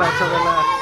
Thabela.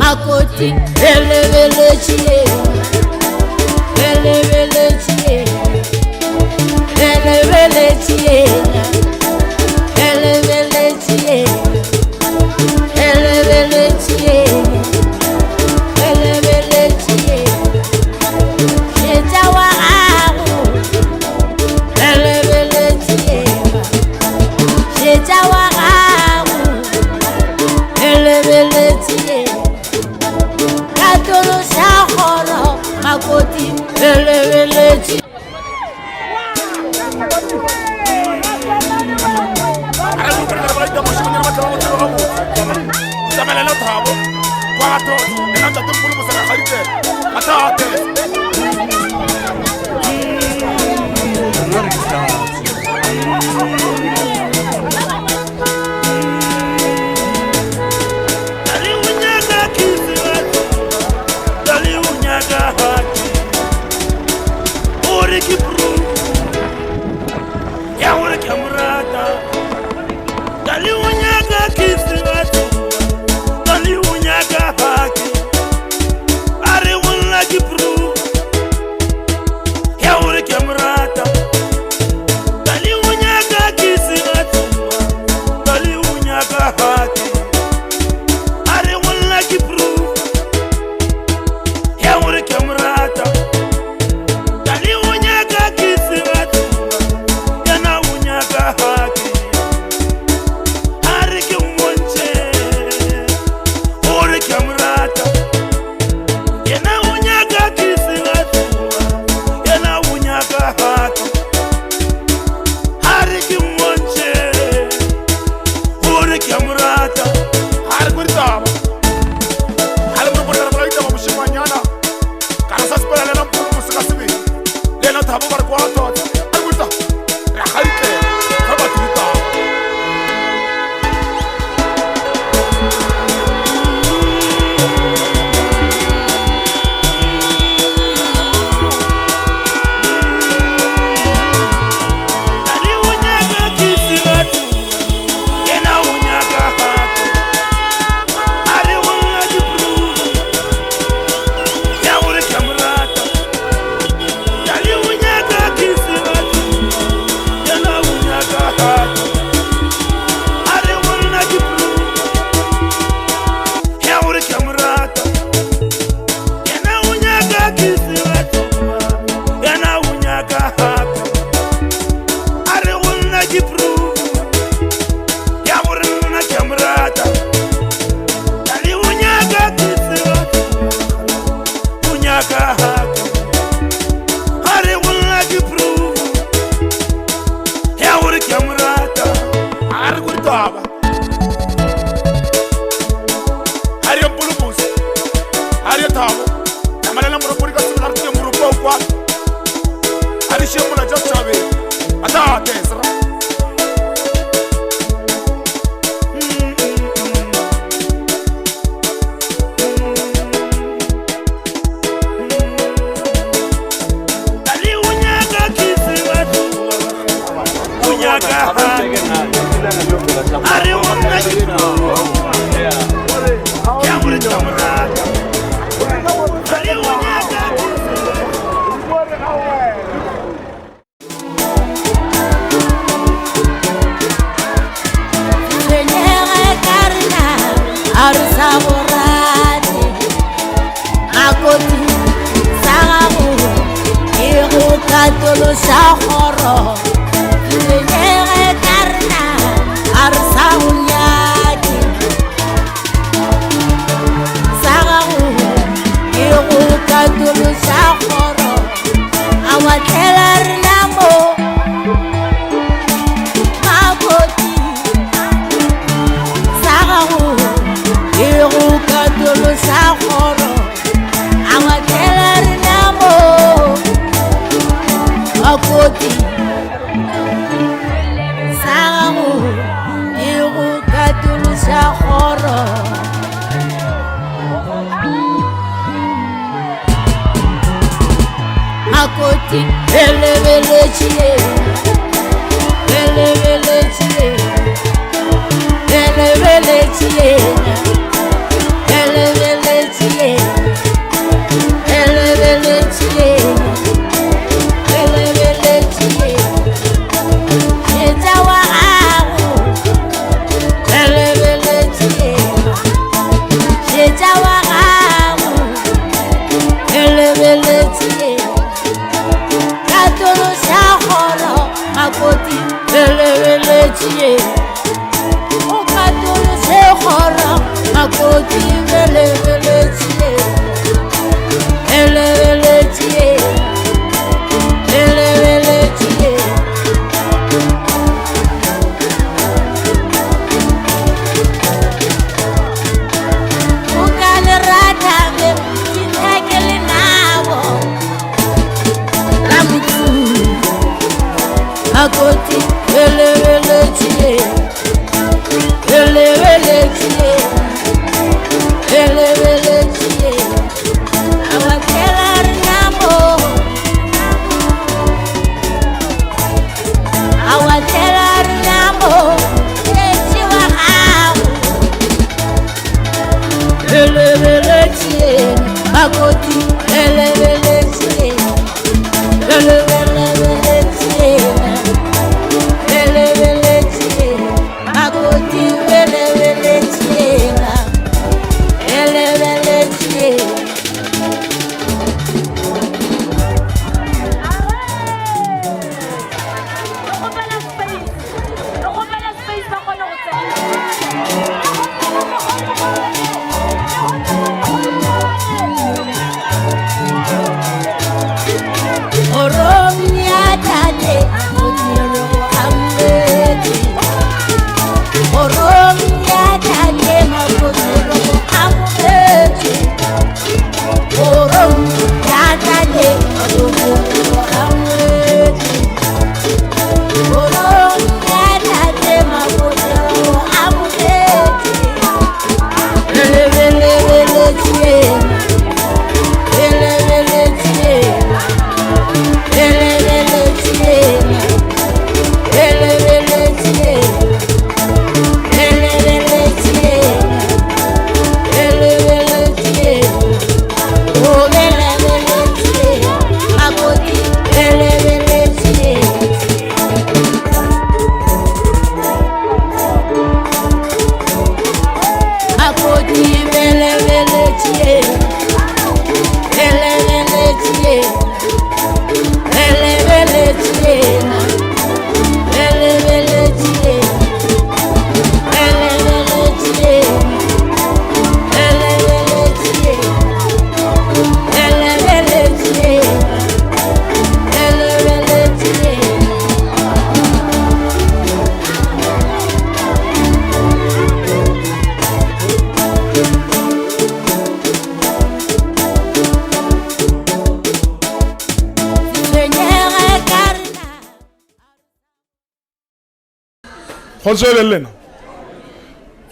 makoti elebelechie elebelechie elebelechie elebelechie elebelechie elebelechie chetawa amu elebelechie chetawa amu elebelechie katolo shahoro makoti elebelechie katolo shahoro lenyere karna arsa unyaki sagaru iru katolo shahoro awatelar namo makoti sagaru iru katolo shahoro awatelar namo makoti sagaru iru katolo shahoro makoti elebelechie elebelechie elebelechie elebelechie makoti elebeletie elebeletie elebeletie makoti elebeletie elebeletie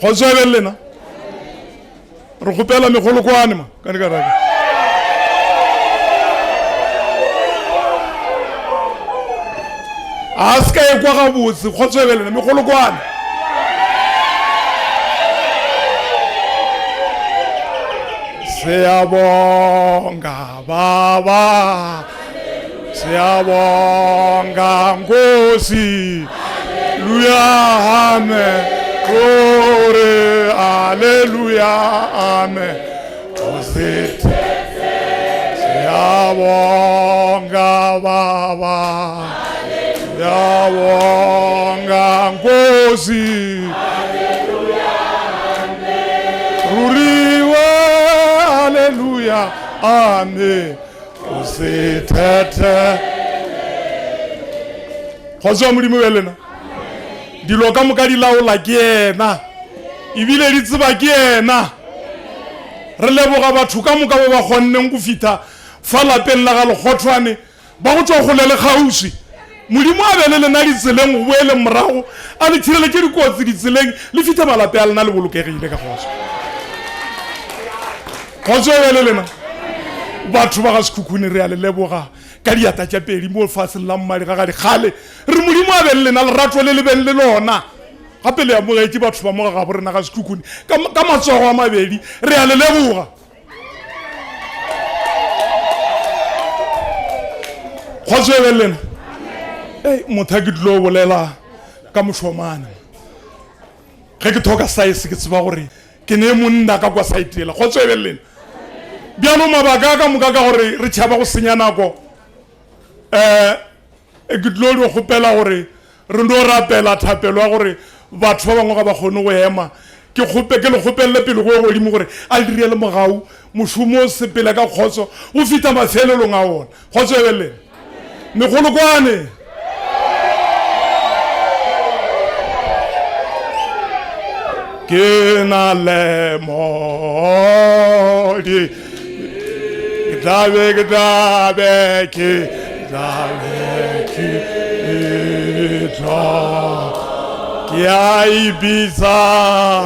Khoswelelena re gopela megolokwane ma ka dikaraka a se ka e kwa gabotse Khoswelelena megolokwane siyabonga baba siyabonga Nkosi Hallelujah, amen. Glory, hallelujah, amen. Siyabonga baba, siyabonga Nkosi. Hallelujah, amen. Ruriwe, hallelujah, amen. Usithethe. Khotso modimo welena. Dilo ka moka di laola ke yena ebile di tseba ke yena re leboga batho ka moka ba gonneng go fita fa lapeng la ga Lekgothwane ba go tswa go le Kgauswi modimo a bele lena di tseleng go boele morago a le thirele ke dikotsi di tseleng le fita malape a lena le bolokegile ka khotso bele lena batho ba ga Sekhukhune re a le leboga ka diata tša pedi mo faseng la mmadi ga di khale re modimo a bele lena lerato le lebeng le lona gape le amogetse batho ba moga ga borena ga Sekhukhune ka matsogo a mabedi re a le leboga khotso bele lena motho a ke dilo bolela ka mošomane ge ke thoka saese ke tseba gore ke ne monna ka kwa saetela khotso bele lena bjalo mabaka ka moka ka gore re tšhaba go senya nako ke tlo di gopela gore re ndo rapela thapelo ya gore batho ba bangwe ga ba kgone go ema ke le gopelele pele go godimo gore a le direle mogau mošomo o sepele ka kgotso go fita mafelelong a ona kgotso ebelele megolokwane ke na le modi ke tlabe ke a ibiza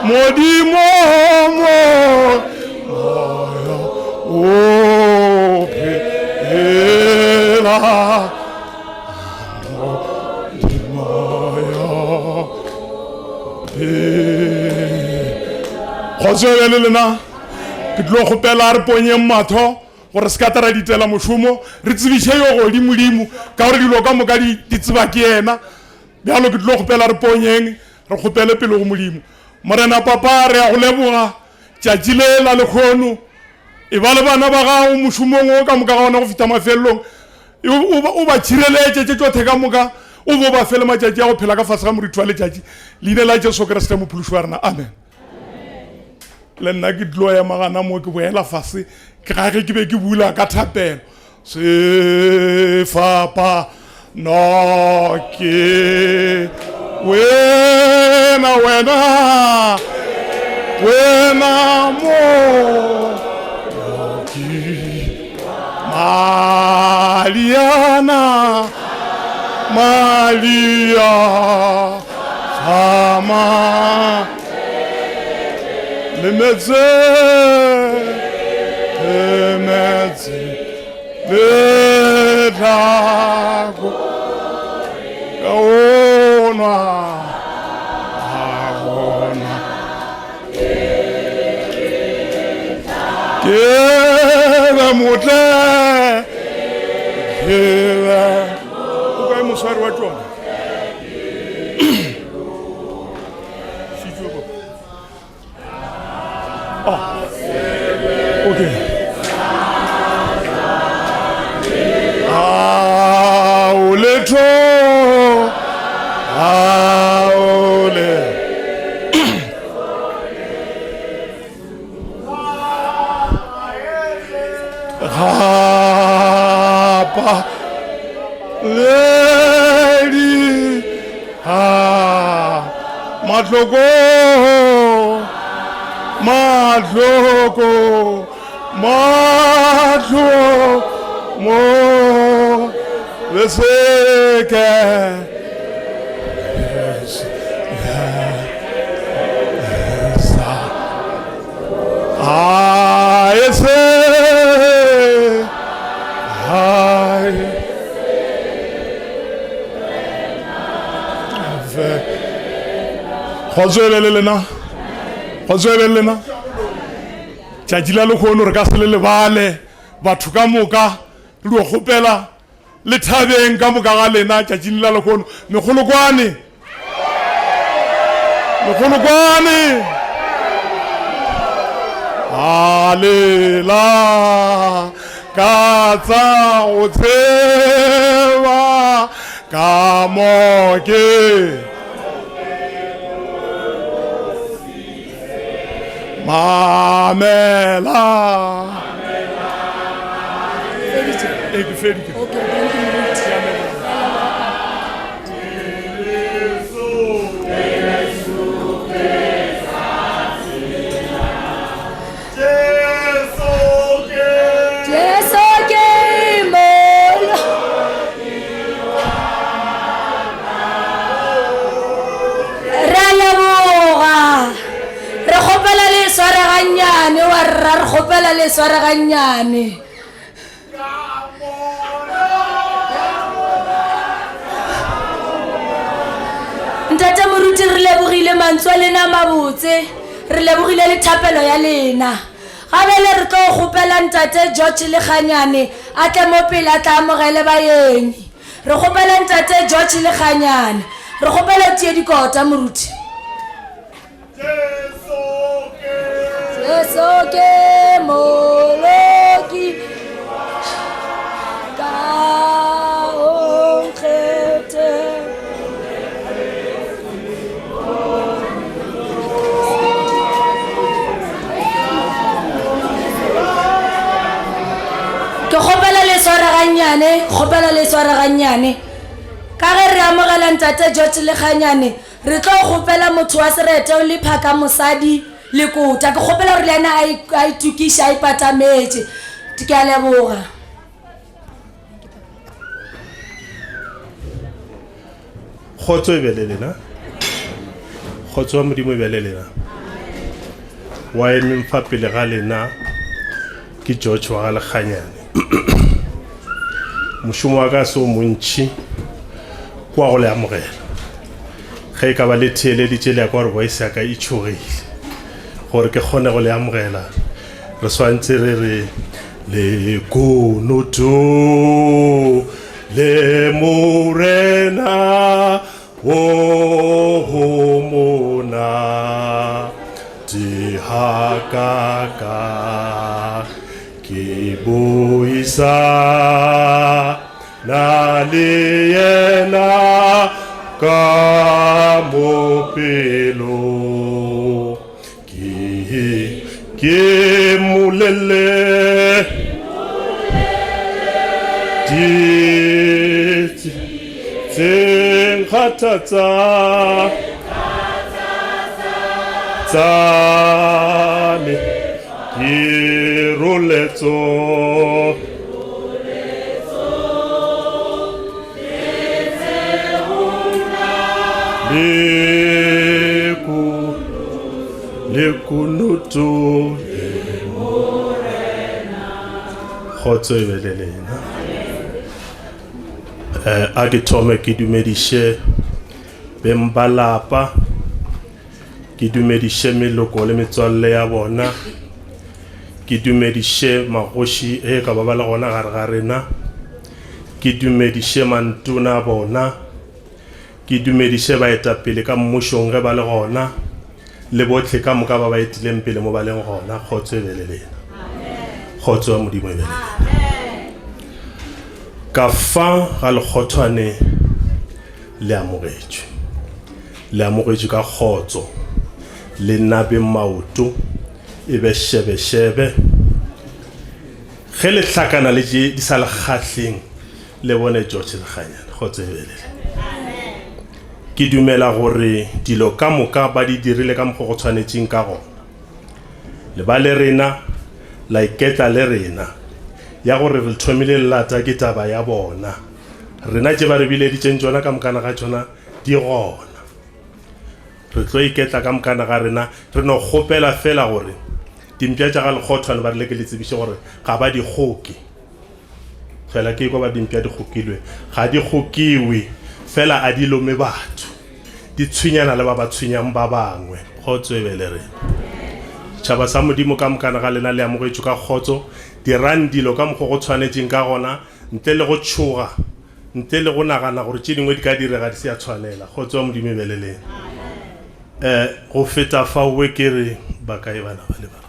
modimo o phela kgotso le lena ke tlo gopela re ponyeng matho gore se ka tara ditela mošomo re tsebiše yo godimo ka gore dilo ka moka di tseba ke yena bjalo ke tlo gopela re ponyeng re gopele pele go modimo morena papa re ya go leboga tšatši le la lekgono e ba le bana ba gago mošomong o ka moka ga ona go feta mafelelong o ba tšhireletše tše tšothe ka moka o bo ba fele matšatši a go phela ka fase ga moriti wa letšatši leina la jesu kriste mophološi wa rena amen le nna ke tlo ya magana mo ke boela fase ke gage ke be ke bula ka thapelo sefapa no ke wena mo Maria sama le medze le dago kaona ke motle moswari wa tsona okay Matloko mo beseke Kgotsoelelena tšatši la lekgono re ka se le lebale batho ka moka re dio kgopela le thabeng ka moka ga lena tšatšing la lekgono megolokwane alela ka tsa go tseba ka moke Mamela. Fedite. Okay, thank you. Re kgopela le swaraganyane ntate moruti re lebogile mantswe a lena mabotse re lebogile le thapelo ya lena gabe le re tlo kgopela ntate George Lekganyane a tle mo pele a tla amogele baenyi re kgopela ntate George Lekganyane re kgopela tie dikota moruti Soke moloki ka onkhete ke kgopela le swaraganyane ka ge re amogela ntate George Lekganyane re tlo kgopela motho wa serete o le phaka mosadi le kota ke kgopela re lena a itukisha a ipatametse ke a leboga khotso e belelena khotso modimo e belelena wa eme mfa pele ga lena ke George wa Lekganyane mošomo wa ka se o montši kwa go le amogela ge ka ba le theeleditše le ya kwa gore voice ya ka e tšhogile gore ke kgone go le amogela re swantse re re le kunutu le morena o mona di hakaka ke boisa na le yena ka mopelo ke mulele di tseng khatatsa tsane ke roletso le kunutu khotso ebelelena a ke thome ke dumediše bembalapa ke dumediše meloko le metswalle ya bona ke dumediše magoši e ka ba le gona gare ga rena ke dumediše mantona bona ke dumediše baetapele ka mmušong ge ba le gona le botlhe ka moka ba ba etileng pele mo ba leng gona khotso ebelelena khotso ya modimo ebelelena ka fa ga lekgothwane le amogetšwe ka khotso le nabe maoto e be shebe ge le hlakana le di sa le kgahleng le bone George Lekganyane khotso ebelele ke dumela gore dilo ka moka ba di dirile ka mokgwa go tshwanetseng ka gona le ba le rena la iketla le rena ya gore re thomile lata ke taba ya bona rena tse ba re bile di tsentjona ka mokana ga tsona di gona re tlo iketla ka mokana ga rena re no gopela fela gore dimpya tša ga lekgothwane ba re le ke le tsebiše gore ga ba di goke fela ke go ba dimpya di gokilwe ga di gokiwe fela a di lome batho di tshwenyana le ba ba tshwenyang ba bangwe khotso ebele re tšhaba sa modimo ka mokana ga lena le amogetšwe ka khotso dirang dilo ka mokgwa go tshwanetseng ka gona ntle le go tšhoga ntle le go nagana gore tše dingwe di ka direga di se ya tshwanela khotso ya modimo ebeleleng go feta fawe ke re ba kae bana ba le ba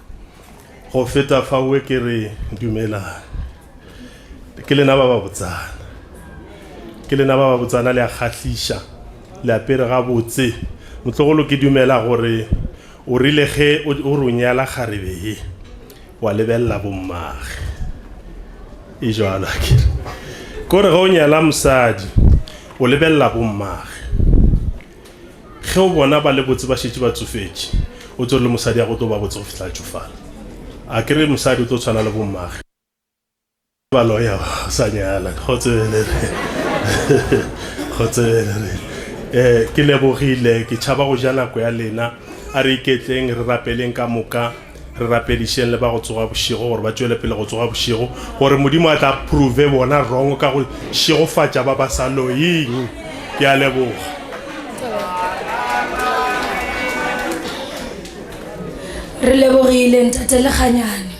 go feta fawe ke re dumela ke lena ba botsana le a kgahliša le apere ga botse motlogolo ke dumela gore o rile ge o ronyala kgarebe wa lebella bommage e jwalo ke gore ge o nyala mosadi o lebella bommage ge o bona ba le botse ba šetše ba tsofetše o tso le mosadi ya go to ba botse go fihla tsofala a kere mosadi o tlo tshwana le bommage ba loya sa nyala khotselele ke lebogile ke tšhaba go ja nako ya lena a re iketleng re rapeleng ka moka re rapedišeng le ba go tsoga bošego gore ba tšwele pele go tsoga bošego gore modimo a tla prove bona wrong ka go šegofatša ba ba sa loyeng ke a leboga re lebogile ntate Lekganyane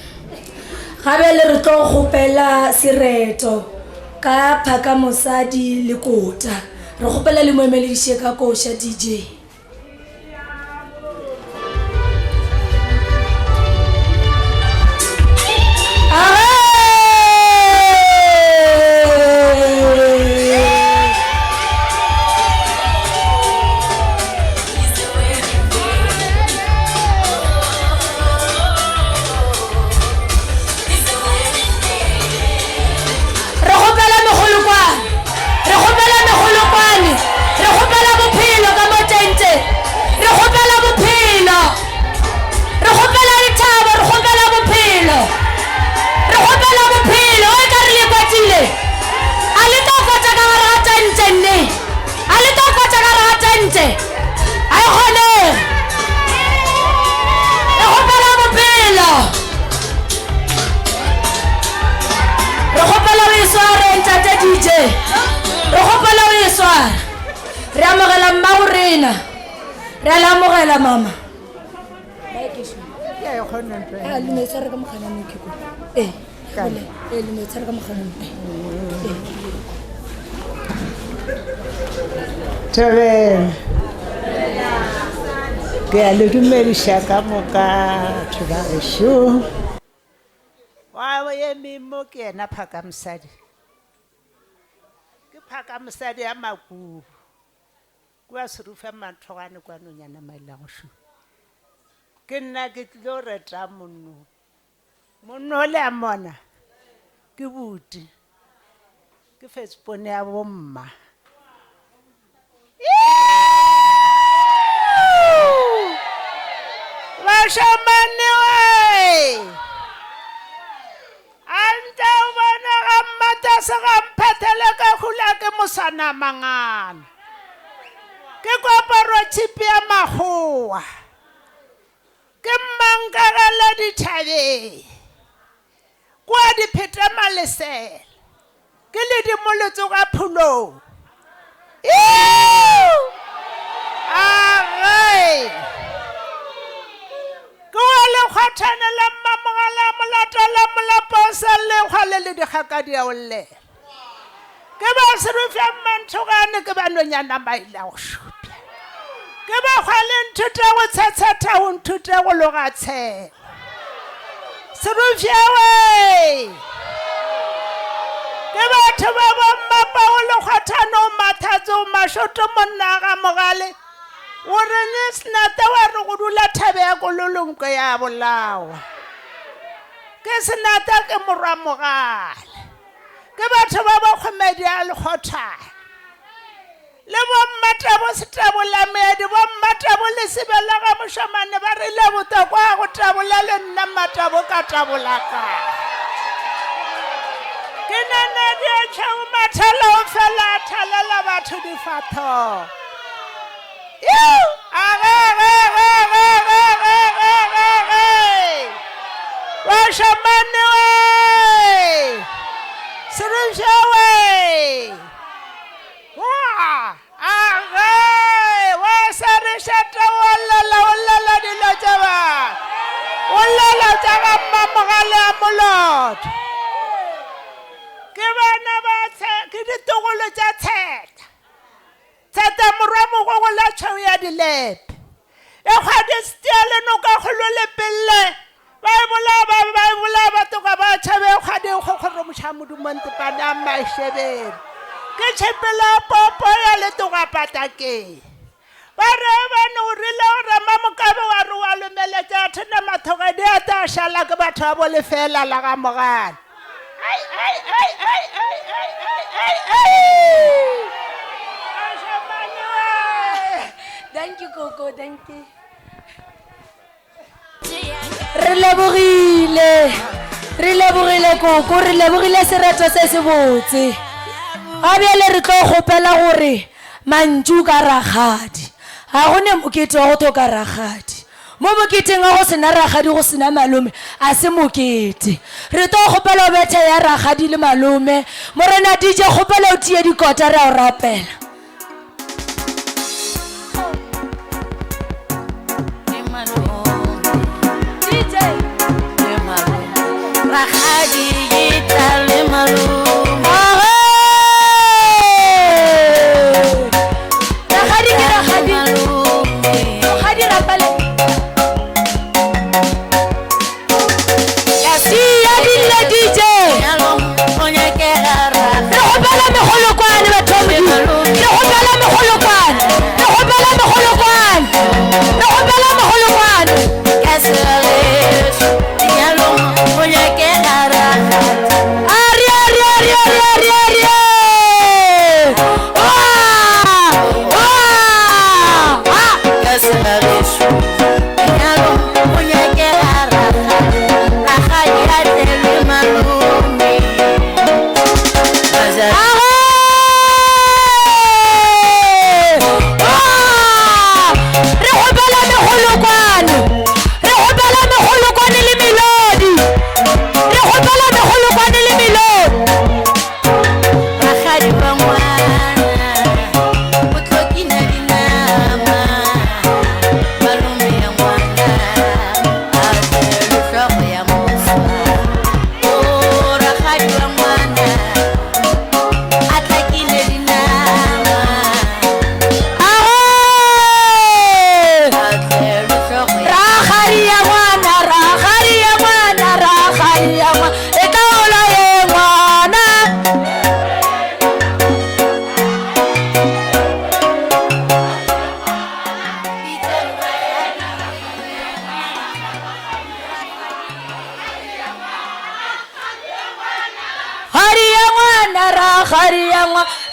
gabe le re tlo gopela sereto ka phaka mosadi le kota re gopela le moemelediše ka koša DJ re amogela mmagorena re a le amogela mama e kgone ntho a le me tshware ka mogana ke go le me tshware ka mogana Thabela ke a le dumediša ka moka batho ba gešo wa ye memo ke yena phaka mosadi ke phaka mosadi ya makuru kua serufa mathogane kwa nonyana mailagošo ke nna ke tlilo reta monno le a mona ke buti ke fetspone ya bomma Bashamane we anta bona ga mmata se ga mphathele ka hula ke mosana mangana ke koparo chipi ya magoa ke mmankagala dithabeng kwa dipheta malesela ke le dimolotso ka phulong kgwathane la mmamogala molata la molaposa le kgwale le dikgaka di aolle ke ba serufya mmanthogane ke ba nonyana maila go šupya ke ba kgwale nthute go tshetsheta go nthute go loga tshela serufya we ke batho ba bommapa go le kgwathane o mathatse o mašoto monna ga mogale o re ne senata wa re go dula thabe ya kololonko ya bolawa ke senata ke morwa mogale ke batho ba ba kgomedi a lekgothane le bommatabo setabolamedi bommatabo le sebela ga mošamane ba re le botokwa go tabola le nna matabo ka tabolaka ke nanedi a tšhao mathala o fela a thalela batho difatho Washamane we Serufya we wasarishata wallala dilo jaba wallala jaga mamogale a molot ke bana ba ke ditogolo tša tsheta morwa mogogo la tšhau ya dilepe e kgwadi setiale no ka kgolo le pelle ba e bola batoka ba tšhabe e kgwadi e kgokgoro mošamodumontepane a mašebele ke tšhepela popo ya letoga patakeng ba re bane o rile o rema mokabe wa re wa lomeletša athena mathogedi a ta šala ke batho ba bole fela la ga mogane Thank you, Coco. Thank you. Re lebogile Coco, re lebogile serato se se botse. A bjale re tlo kgopela gore mantšu ka ragadi. Ga go ne mokete wa go thoka ragadi. Mo moketeng ga go sena ragadi go sena malome a se mokete. Re tlo kgopela o bethe ya ragadi le malome. Morena DJ kgopela o tie dikota re a o rapela. Ragadi gitale maluma Ragadi ke ragadi Ragadi rapale Kasi ya dile DJ Onya ke gara Re gopela megolo kwane batho mo di Re gopela megolo kwane Re gopela megolo kwane Re gopela megolo kwane Kasale Yalo onya ke gara Ari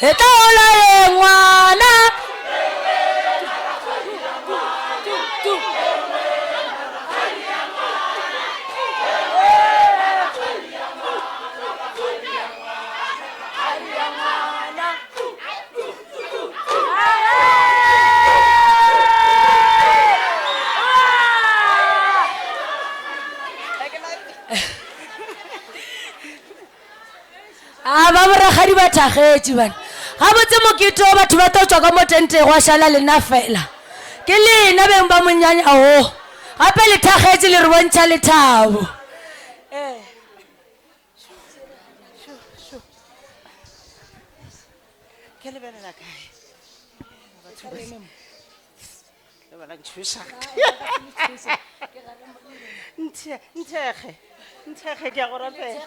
e tla gola ye ngwana ba boragadi ba thagetse bana ga botse mokete o batho ba tlo tswa ka mo tente go šala lena fela ke lena beng ba monyanya o gape le thagetse le re bontšha lethabo ke lebelela kae nthege ke a go rapela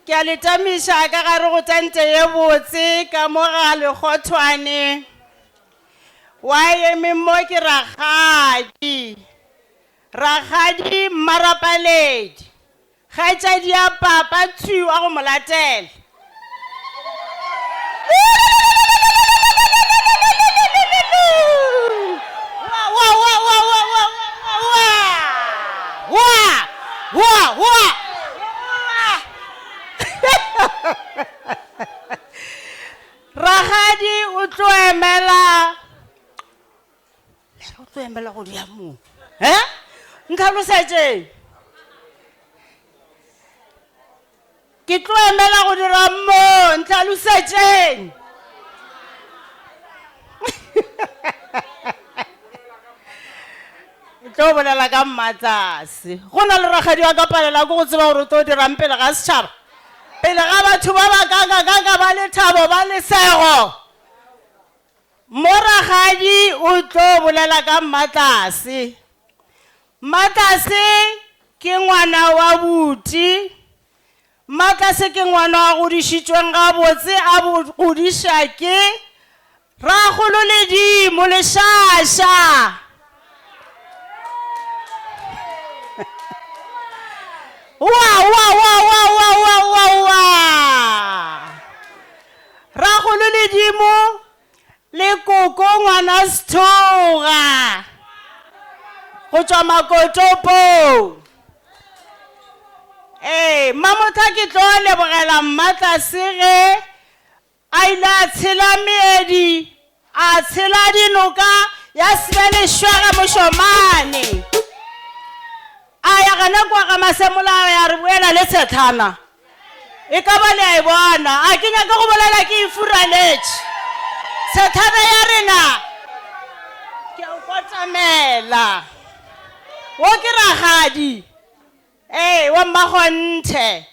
ke a letamiša ka gare go tante ye botse ka mo ga lekgothwane wa eme mo ke ragadi mmarapaledi kgaetšadi ya papa tshiwa go molatela ragadi o tlo emela go dia mo ntlhalosetse ke tlo emela go dira mo ntlhalosetseng tlo bolela ka mmatlase go na le ragadi wa ka palela ko go tseba gore o tlo dirang pele ga setšhaba pele ga batho ba ba kaka ba lethabo ba lesego mo ragadi o tlo bolela ka mmatlase ke ngwana wa buti mmatlase ke ngwana wa godišitšweng gabotse a godiša ke ragolo ledimo lešaša ragolo ledimo le koko ngwana sethoga go tšwa makotopo mamotha ke tlo lebogela mmatlase ge a ile a tshela meedi a tshela dinoka ya sebelešwaga mošomane a ya gana kwa ga masemola ya re boela le tshetlana e ka ba le a e bona a ke nyaka go bolela ke ifuraletše tshetlana ya rena ke a kotamela wo ke ragadi wa mmagonthe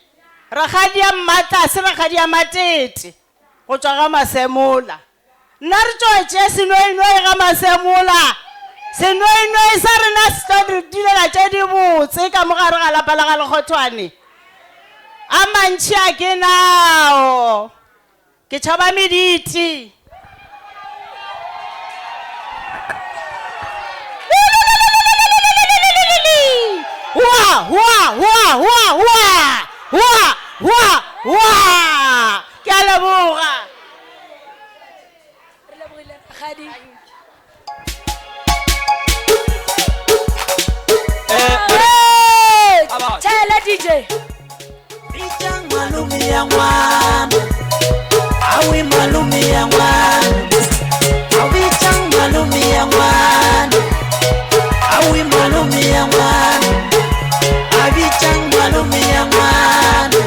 ragadi ya mmatlase ragadi ya matete go tswa ga masemola nna re tšoetše senoinoi ga masemola senoinoi sa rena se tlo re dilela tše di botse ka mogare ga lapa la ga lekgothwane a mantši a ke nao ke tšhaba mediti ke a leboga tšhaela DJ Bitang malumi ya ngwana awi malumi ya ngwana awitang malumi ya ngwana awi malumi ya ngwana awitang malumi ya ngwana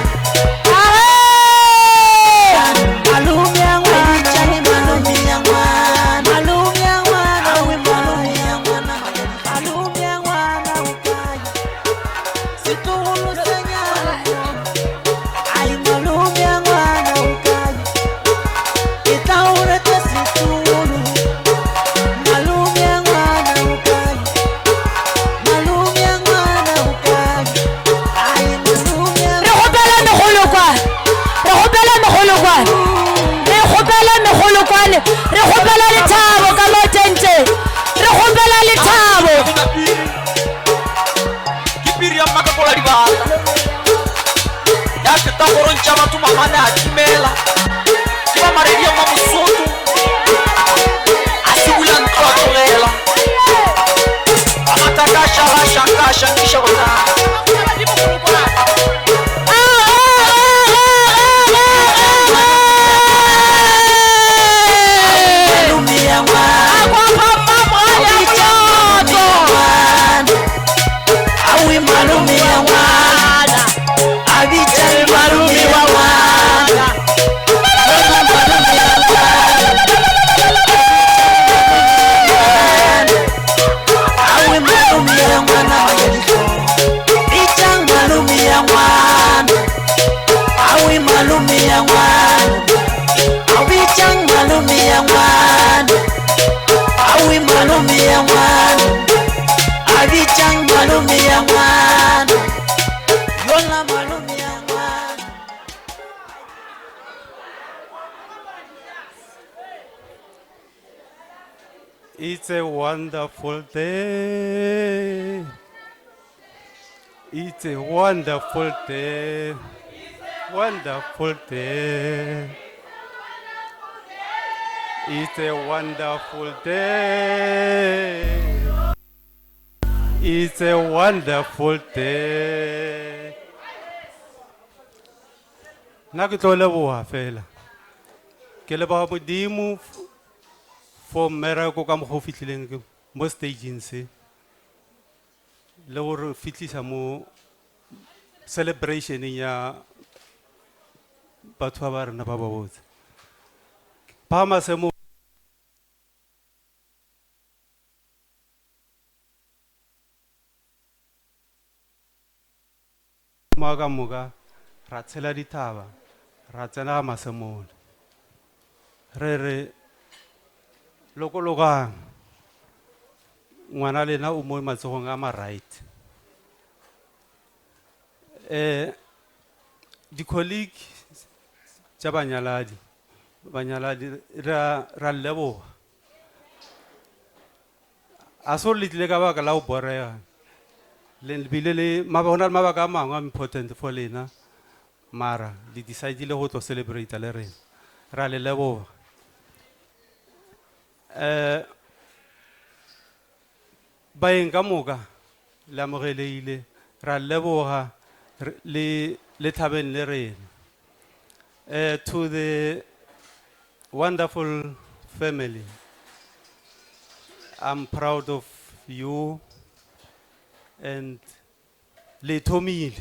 malumi ya ngwana malumi ya ngwana malumi ya ngwana awi malumi ya ngwana malumi ya ngwana ukaya situlu senyala ay malumi ya ngwana ukaya itaure tesitulu malumi ya ngwana ukaya malumi ya ngwana ukaya ay malumi ya re gopela megolokwane re gopela megolokwane re gopela lethabo ka motente re gopela lethabo Kipiri ya makakola di bata ke ta gore ntša batho mamane a timela ke ba maredi ma mosotho a se bula ntlo a tlogela a matakašagašakaša nkiša gona It's a wonderful day. It's a wonderful day. Wonderful day. It's a wonderful day. It's a wonderful day. Na ke tlo leboga fela. Ke leboga Modimo for mmereko ka mokgwa o fitlhileng mo stageng se le gore fitlhisa mo celebrationeng ya batho ba rena ba botse phama se mo ka moka ra tshela dithaba ra tsena ga masemole re lokologang ngwana lena o mo matsogong a ma-right di-colleague tša banyaladi ra leboga a se gore le tlile ka baka la go borega lebile le go na le mabaka a mangwe a important for lena mara le decidile go tlo celebrata le rena ra le leboga baeng ka moka le amogeleile ra leboga le thabeng le rena to the wonderful family, I'm proud of you and le thomile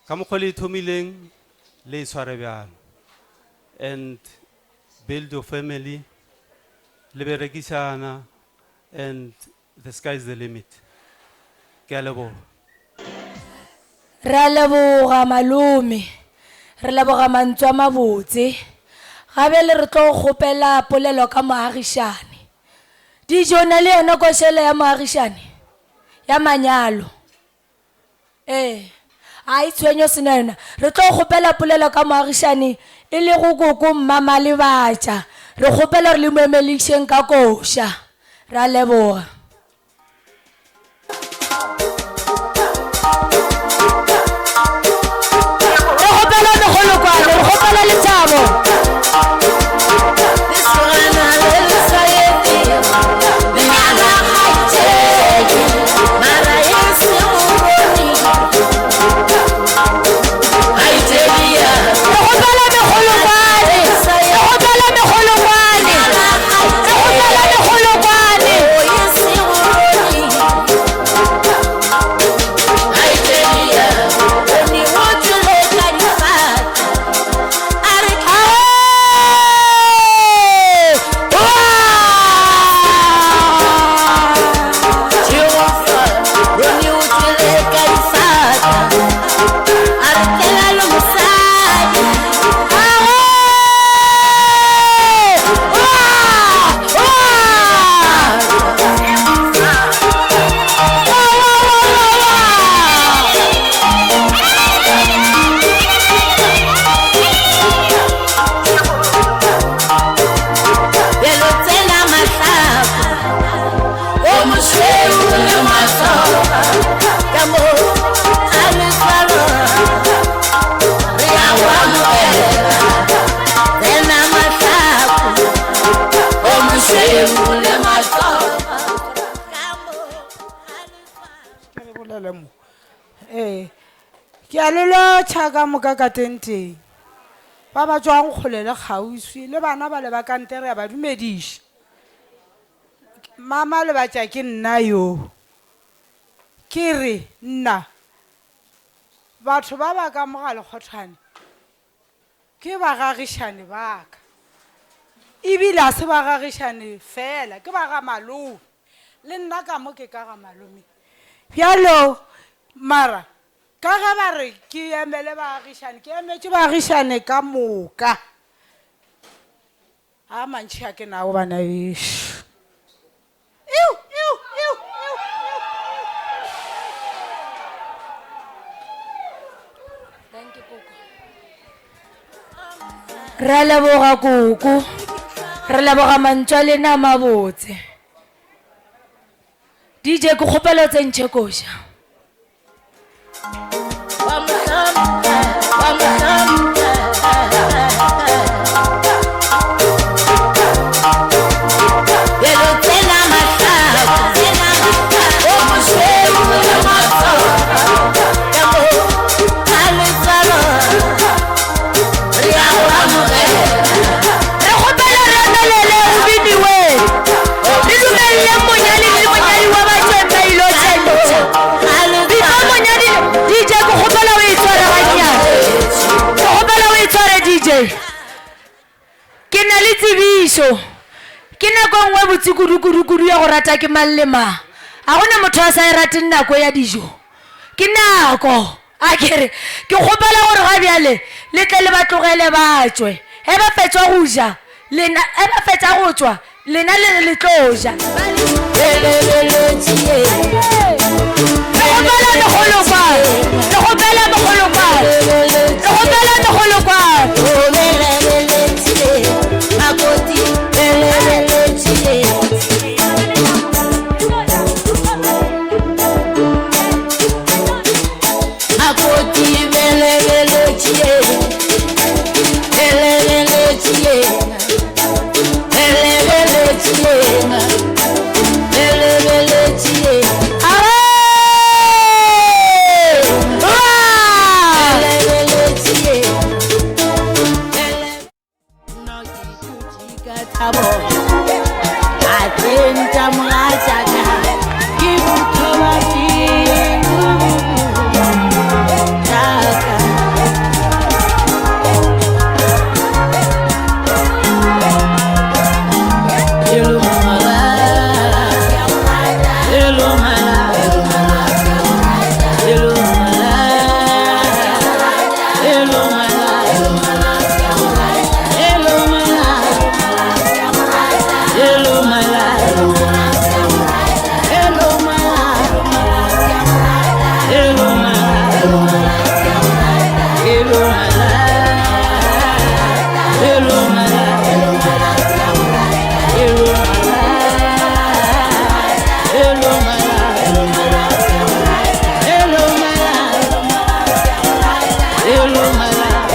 ka mokgwa le thomileng le tshware bjalo and build your family le berekisana and the sky is the limit. Ke a leboga. Re a leboga malome, re leboga mantswe a mabotse gabe le re tlo kgopela polelo ka moagišane dijo na le yona košele ya moagišane ya manyalo a itshwenyo sena yona re tlo kgopela polelo ka moagišane e le go koko mmama le batša re kgopela re le moemelešeng ka koša re a leboga. Yes. ke a lelotšha ka moka ka tenteng ba ba tswang kgole le kgauswi le bana ba le ba kante re a ba dumediša mama le batša ke nna yo ke re nna batho ba ba ka mogale kgothwane ke bagagišane ba ka ebile a se bagagišane fela ke ba ga malome le nna ka mo ke ka ga malome bjalo mara ka ga ba re ke emele bagagišane ke emetše bagagišane ka moka a mantši a ke nago bana bešo re leboga koko re leboga mantswa le na mabotse DJ ke kgopelo tse ntšhe koša ke na le tsebišo ke nako nngwe botse kudu ya go rata ke mang le mang a gona motho a sa e rateng nako ya dijo ke nako a kere ke kgopela gore ga bjale le tle le ba tlogele ba tswe e ba fetsa go ja lena e ba fetsa go tswa lena le tlo ja Hello, my love.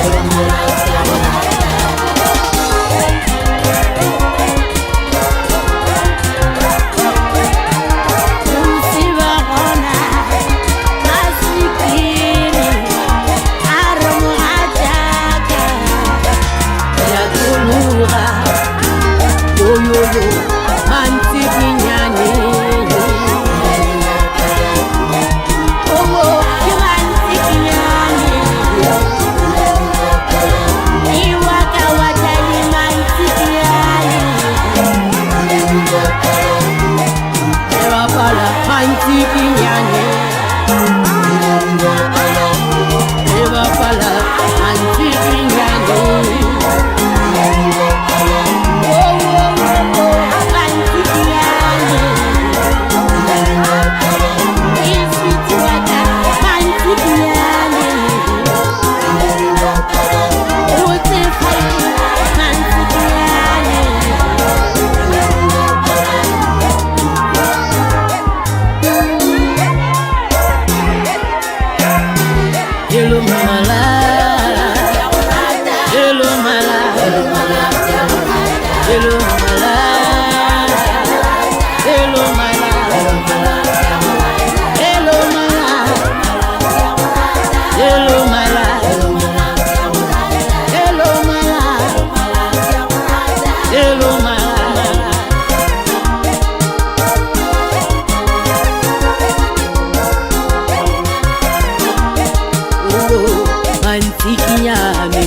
mantsibunyane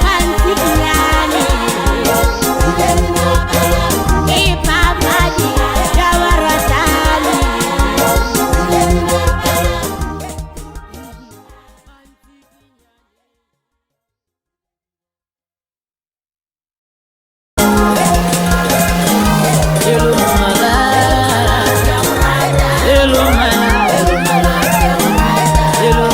mantsibunyane ipapadi ya baratani Hello,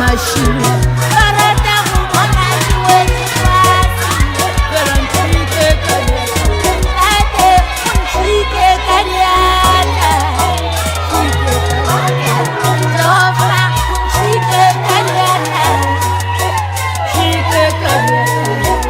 machine. Barata go bona di wetse fasi. Pero nchike kadiata. Ate nchike kadiata. Nchike kadiata. Jehova nchike kadiata. Nchike kadiata.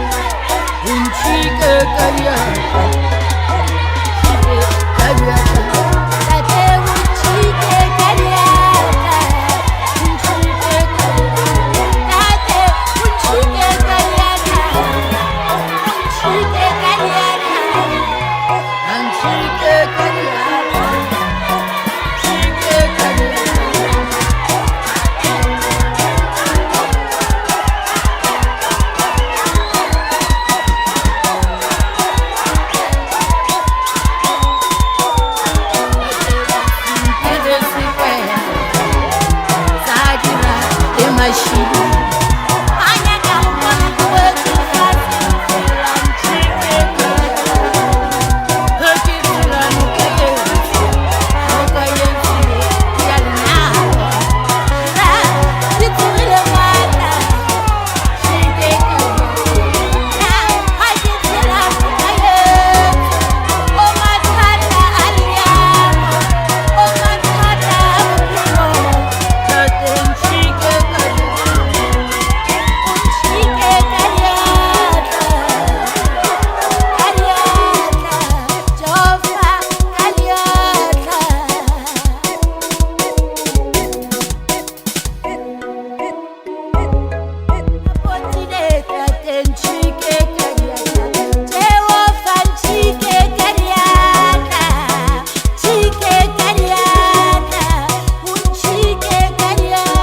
Nchike kadiata.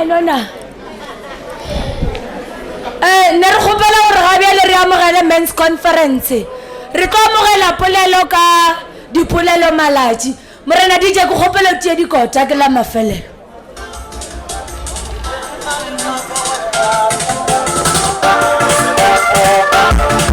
nona ne re kgopela gore ga bjale re amogele men's conference re tlo amogela polelo ka dipolelo malatši morena dije ke kgopelo tie dikota ke la mafelelo Thank you.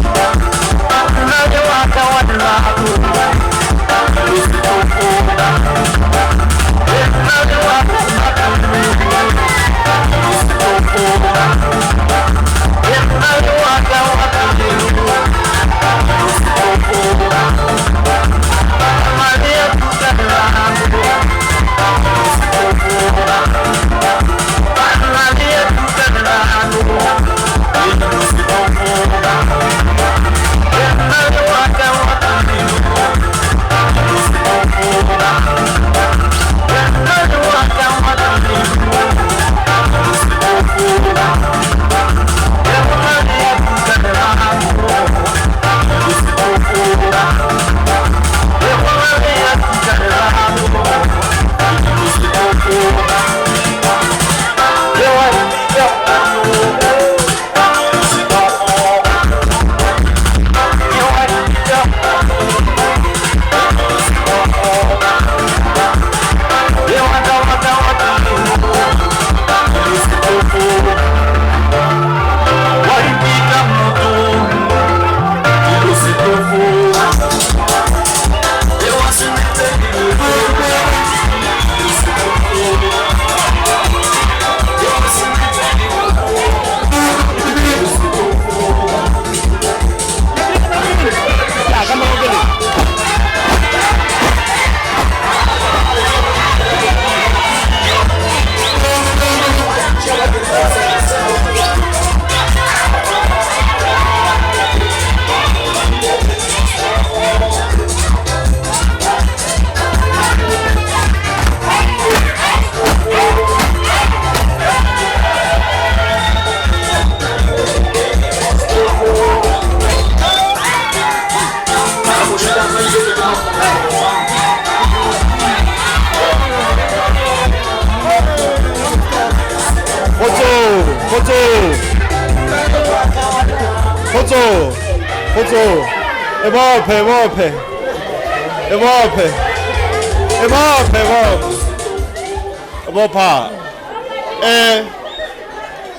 Bopa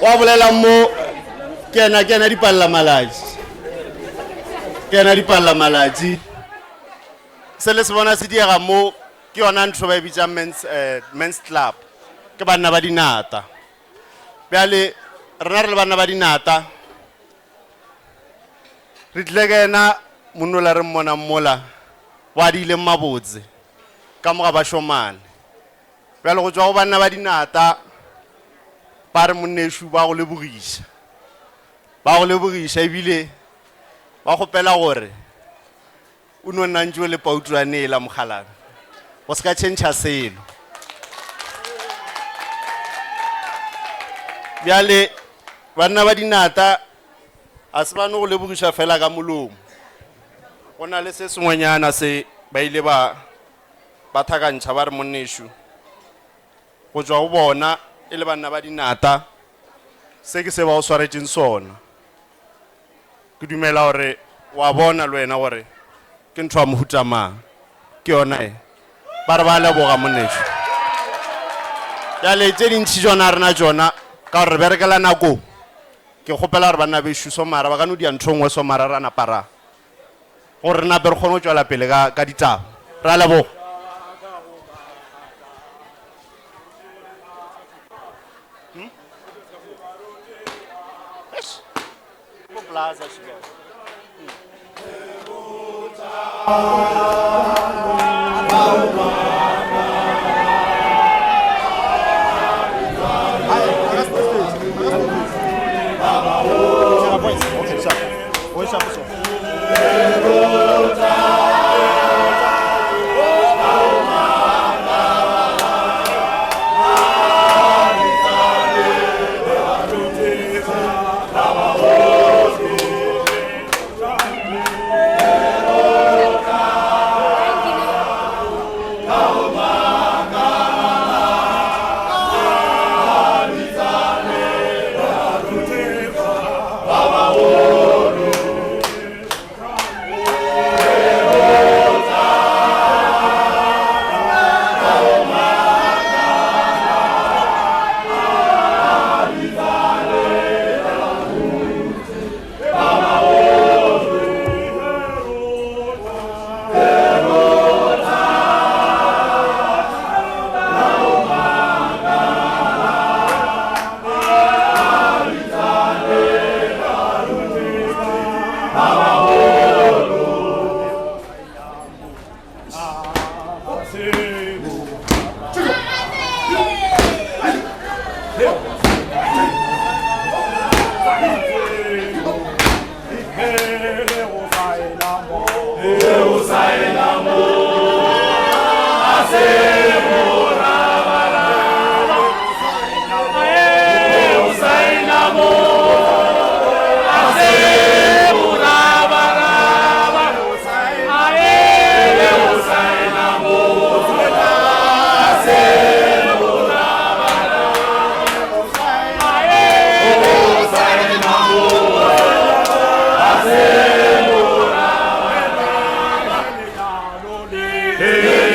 wa bolela mo ke na di palla malaji se le se bona se diega mo ke yona ntho ba bitsa men's club ke banna ba dinata bjale rena re le banna ba dinata re tle kena monnola re mmona mmola wa di ile mabotse ka moga ba shomane bjale go tswa go banna ba dinata ba re monneshu ba go lebogiša ebile ba kgopela gore o no nantšo le pautuane la mogalana go se ka tšhentšha selo bjale banna ba dinata a se bane go lebogiša fela ka molomo go na le se sengwenyana se ba ile ba thakantšha ba re monneshu go tswa go bona e le banna ba dinata se ke se ba o swaretšeng sona ke dumela gore wa bona le wena gore ke ntho ya mohutamang ke yona ba re ba leboga monneshu bjale tse dintšhi tsona rena tsona ka gore re berekela nako ke kgopela gore banna bešo somara ba ka no dia ntho ngwe somara ra napara gore re nape re kgone go tšwela pele ka ditaba re a leboga Hey,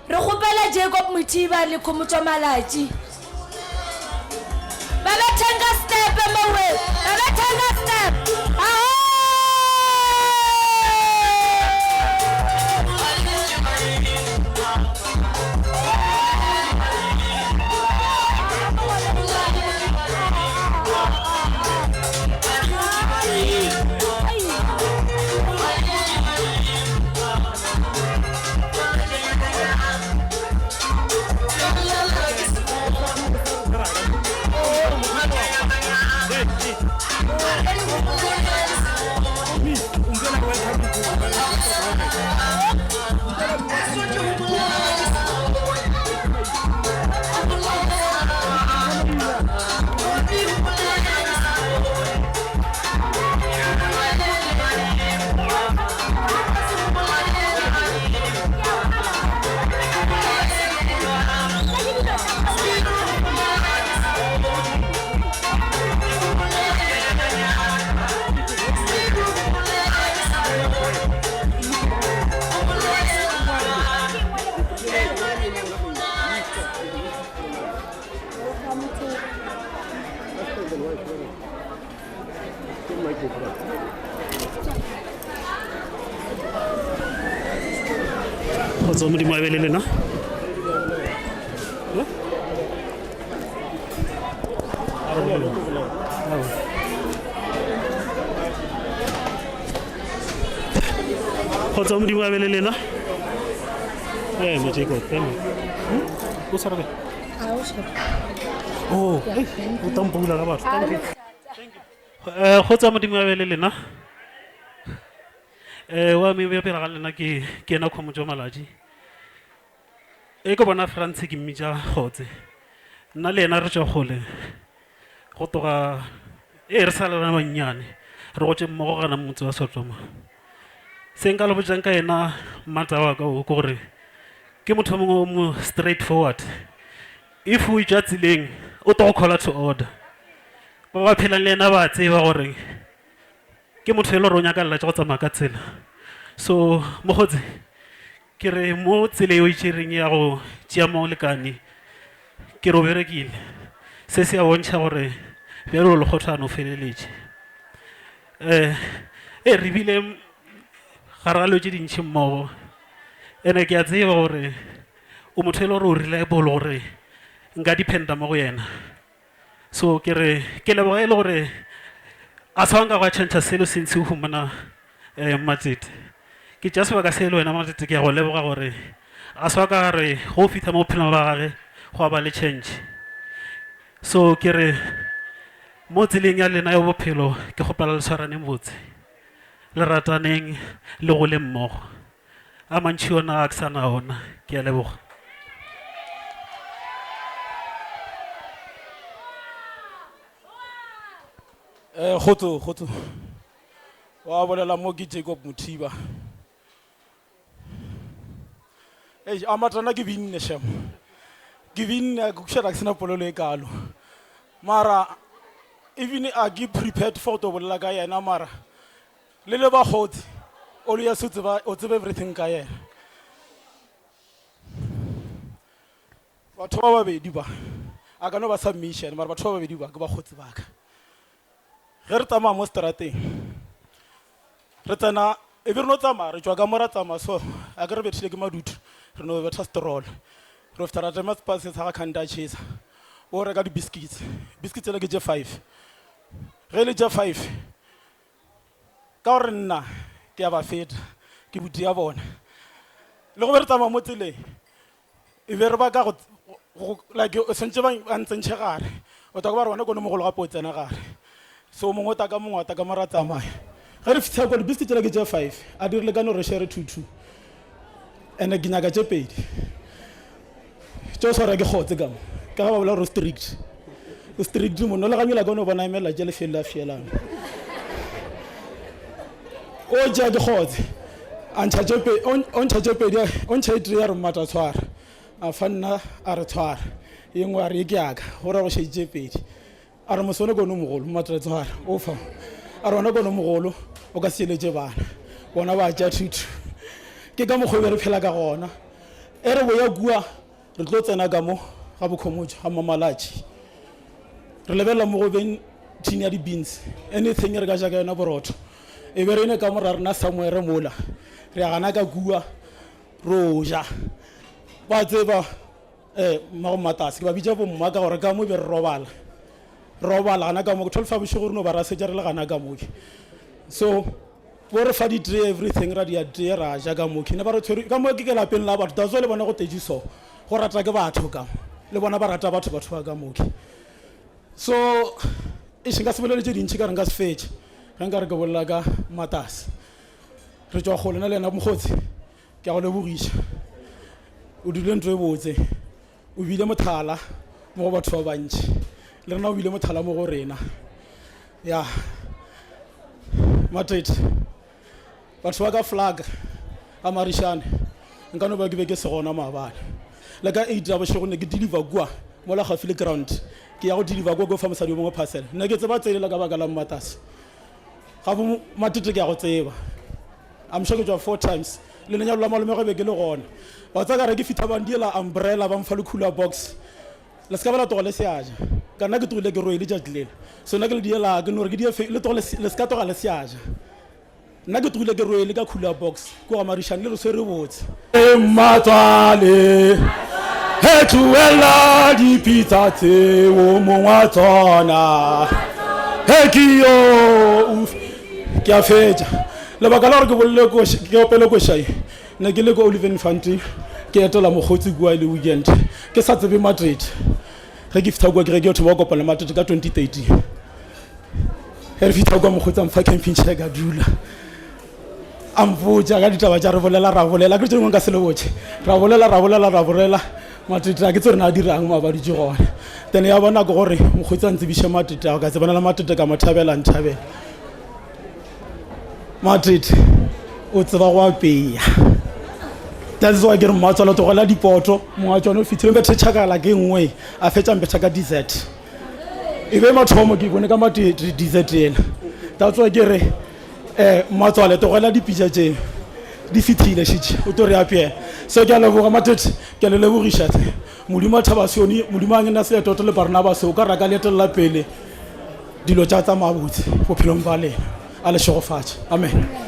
Re kgopela Jacob Mothiba le Khomotso Malatsi. Ba ba thenga step mawe. Ba ba thenga step. Modimo a be le lena kgotsa Modimo a be le lena mo Jacob o sarabe o tampula ka batho kgotsa Modimo a be le lena wa me be pela ga lena ke ena Khomotso Malatsi e ke bona France ke mmitsa Kgotse nna le ena re tswa gole go toga re sa lena bannyane re go tse mmogo gana motse wa Sotloma se nka le botsang ka ena mmatsa wa ka o gore ke motho mongwe mo straight forward if o itša tseleng o to go call to order ba ba phelang le ena ba tseba gore ke motho e le ronya ka lla tsa go tsamaya ka tsela so mogotse ke re mo tsele o itšereng ya go tšea mo lekane ke ro berekile se se a bontšha gore bjalo le kgothano feleletše re bile garalo tše dintšhi mmogo ene ke a tseba gore o motho e le gore o reliable gore nka dependa mo go yena so ke re ke leboga e le gore a sa nka go tšhentšha selo se ntse o humana Matsete ke tša sebaka se le wena Matsete ke ya go leboga gore a sa ka re go fitha mo bophelong ba gage go a ba le change so ke re mo tseleng ya lena ya bophelo ke kgopela le tshwaraneng botse le rataneng le go le mmogo a mantši ona a ke sa na ona ke a leboga Kgotso wa bolela mo ke Jacob Mothiba amatana ke binne shem ke binne go shera ke sena polelo e kalo mara even a ke prepared for to bolela ka yena mara le ba khotsi o le ya sutse ba o tsebe everything ka yena batho ba babedi ba a ka no ba submission mara batho ba babedi ba ke ba khotsi ba ka ge re tsamaya mo strateng re tsena e be re no tsamaya re tswa ka mora tsamaya so a ke re bethile ke madutu re no betha stroll re fetara tema space sa ga khanda chisa o reka di biscuits le ke je 5 ge le je 5 ka gore nna ke ya ba feta ke buti ya bona le go be re tsamaya mo tseleng e be re ba ka go like sentse ba ntse gare o ta go ba re bona go no mogolo ga potsena gare so mongwe ta ka mongwe ta ka mara tsamaya ge re fitlha go di biscuits le ke je 5 a dirile ka no re share 2 ene ke nyaka tse pedi tso sora ke khotse ka ga ba bola ro strict mo no le ga mela ka no bona emela je le fela felang o ja ke khotse on charge pedi on charge ya re mata tshwara a fanna a re tshwara yengwe a re ke aka gore go shetse pedi a re mosone go no mogolo mata tshwara o fa a rona go no mogolo o ka seletse bana bona ba ja thutu ke ka mogwe re phela ka gona e re boya bua re tlo tsena ka mo ga bokhomojo ga mamalaji re lebella mo go ben tin ya di beans anything re ka ja ka yona borotho e be re ne ka mo ra rena somewhere mola re gana ka bua roja ba tseba ma go matase ba bitsa bo mma ka gore ka mo be re robala gana ka mo go 12 bosho gore no ba ra se jare le gana ka mo so bo re fa di three everything ra dia three ra ja ka mo kine ba re tshwere ka mo ke la peng la batho da zo le bona go tejiso go rata ke batho ka le bona ba rata batho ba ka mo so e shinga se bolele tse dintsi ka re nga se fetse ga nka re ke bolla ka matase re tswa go lena le na mogotsi ke go le bogisha o dile ntwe botse o bile mothala mo go batho ba bantsi le rena o bile mothala mo go rena ya matrate batho ba ka flag a marishane nka no ba ke be ke se gona mabane le ka 8 ba shego ne ke deliver kwa mo la gafile ground ke ya go deliver kwa go fa mosadi mo parcel nna ke tseba tsele la ka baka la matase ga bo matete ke ya go tseba I'm sure ke tswa 4 times le nenya la malome go be ke le gona ba tsa ka re ke fitha ba ndiela umbrella ba mfa le cooler box le ska bala togole seaja kana ke togile ke roile ja dile so nna ke le diela ke no re ke die le togole le ska toga le seaja nna ke togile ke roile ka cooler box ko ga marishane le re se re botse e matswale he tuela di pizza tse o mongwa tsona he kiyo ke a fetsa le baka la re ke bolle ko ke opele ko shai ne ke le ko Oliver Fanti ke etela mogotsi kwa le weekend ke sa tsebe Madrid ge ke fitha kwa ke re ke thoba kopana Madrid ka 2013 re fitha kwa mogotsi am fa camping chair ka dula am boja ka ditaba tja re bolela ke tsengwe ka sele botse ra bolela Madrid a ke tsore na dirang ma ba di jogona then ya bona go gore mogotsi a ntsebishe Madrid a ka tsebana la Madrid ka mathabela nthabela Madrid o tseba go apeya that's why ke re mmatswala to gola dipoto mo tsone o fitlhile be tshakala ke nngwe a fetsa mbetsa ka dessert e be mathomo ke bone ka dessert ena that's why ke re mmatswala to gola dipitsa tse di fitile shitse o to re apeya so ke a leboga Madrid ke le lebogisha modimo thabasioni modimo a ngena se toto le Barnaba so ka raka le tella pele dilo tsa tsa mabotse bophelong ba lena a le shogofatsa amen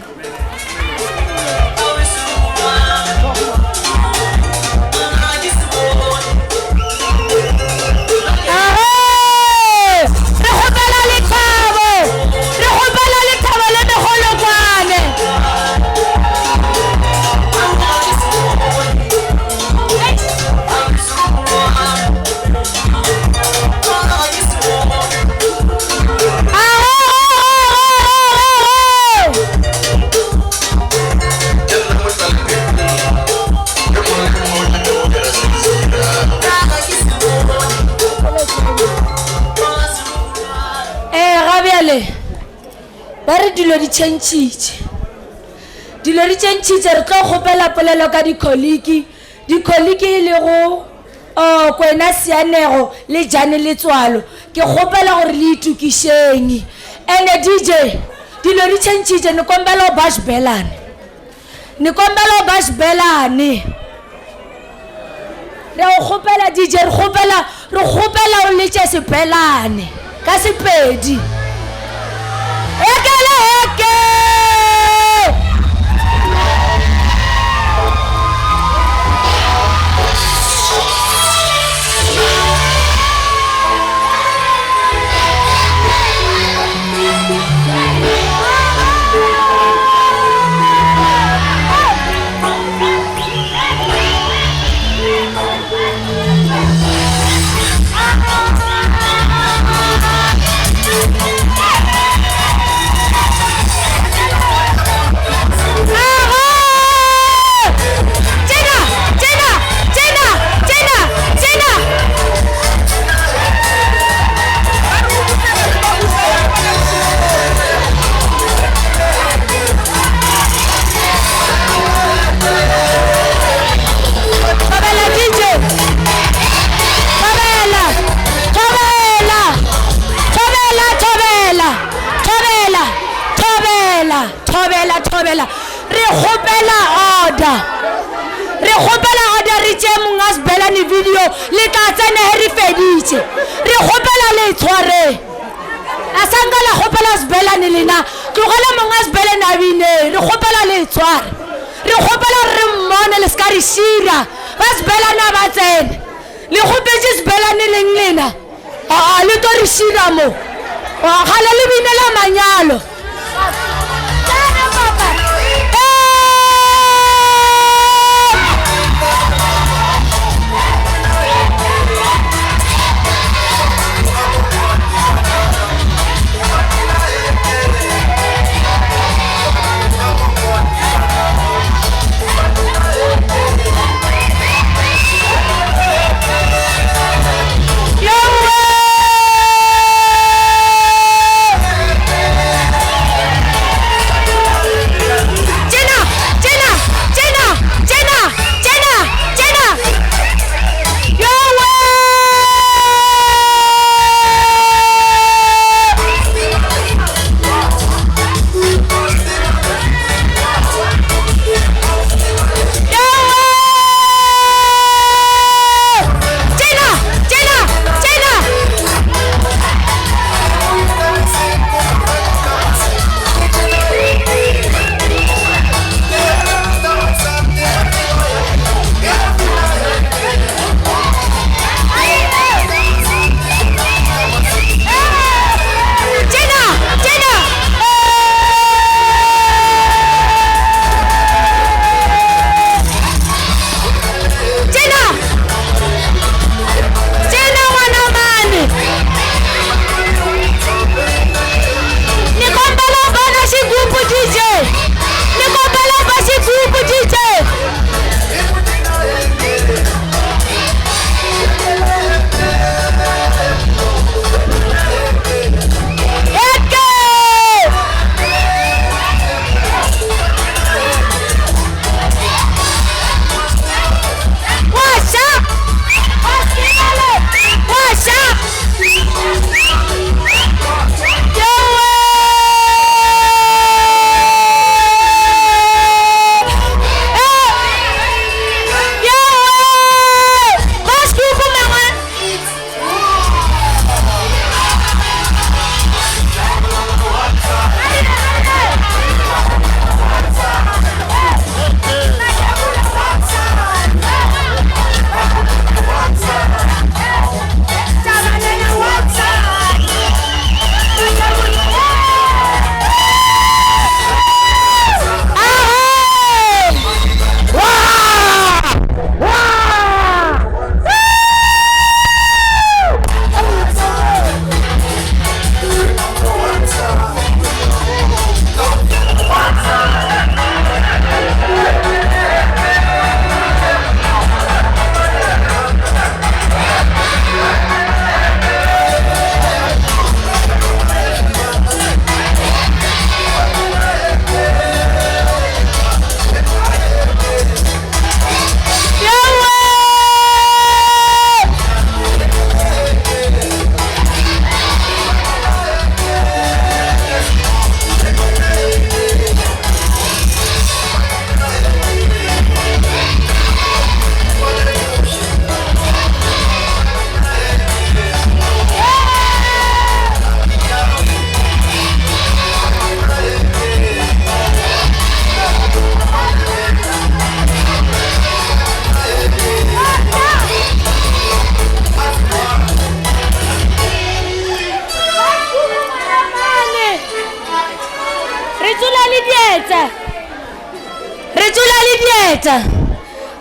ba re dilo di tšhentšitše re tlo kgopela polelo ka dikholiki le go kwena Seanego le Jane Letswalo ke kgopela gore le itukišeng ene DJ dilo di tšhentšitše ne kombela o bash belane re o kgopela DJ re kgopela o letše sepelane ka sepedi re kgopela order re tše mong a sebelane video le tla tsene he re feditše re kgopela le tshware a sanka la kgopela sebelane lena tlogela mong a sebelane a bine re kgopela le tshware re kgopela re mmone le ska re šira ba sebelane ba tsene le kgopetše sebelane leng lena a le to re šira mo gale le bine la manyalo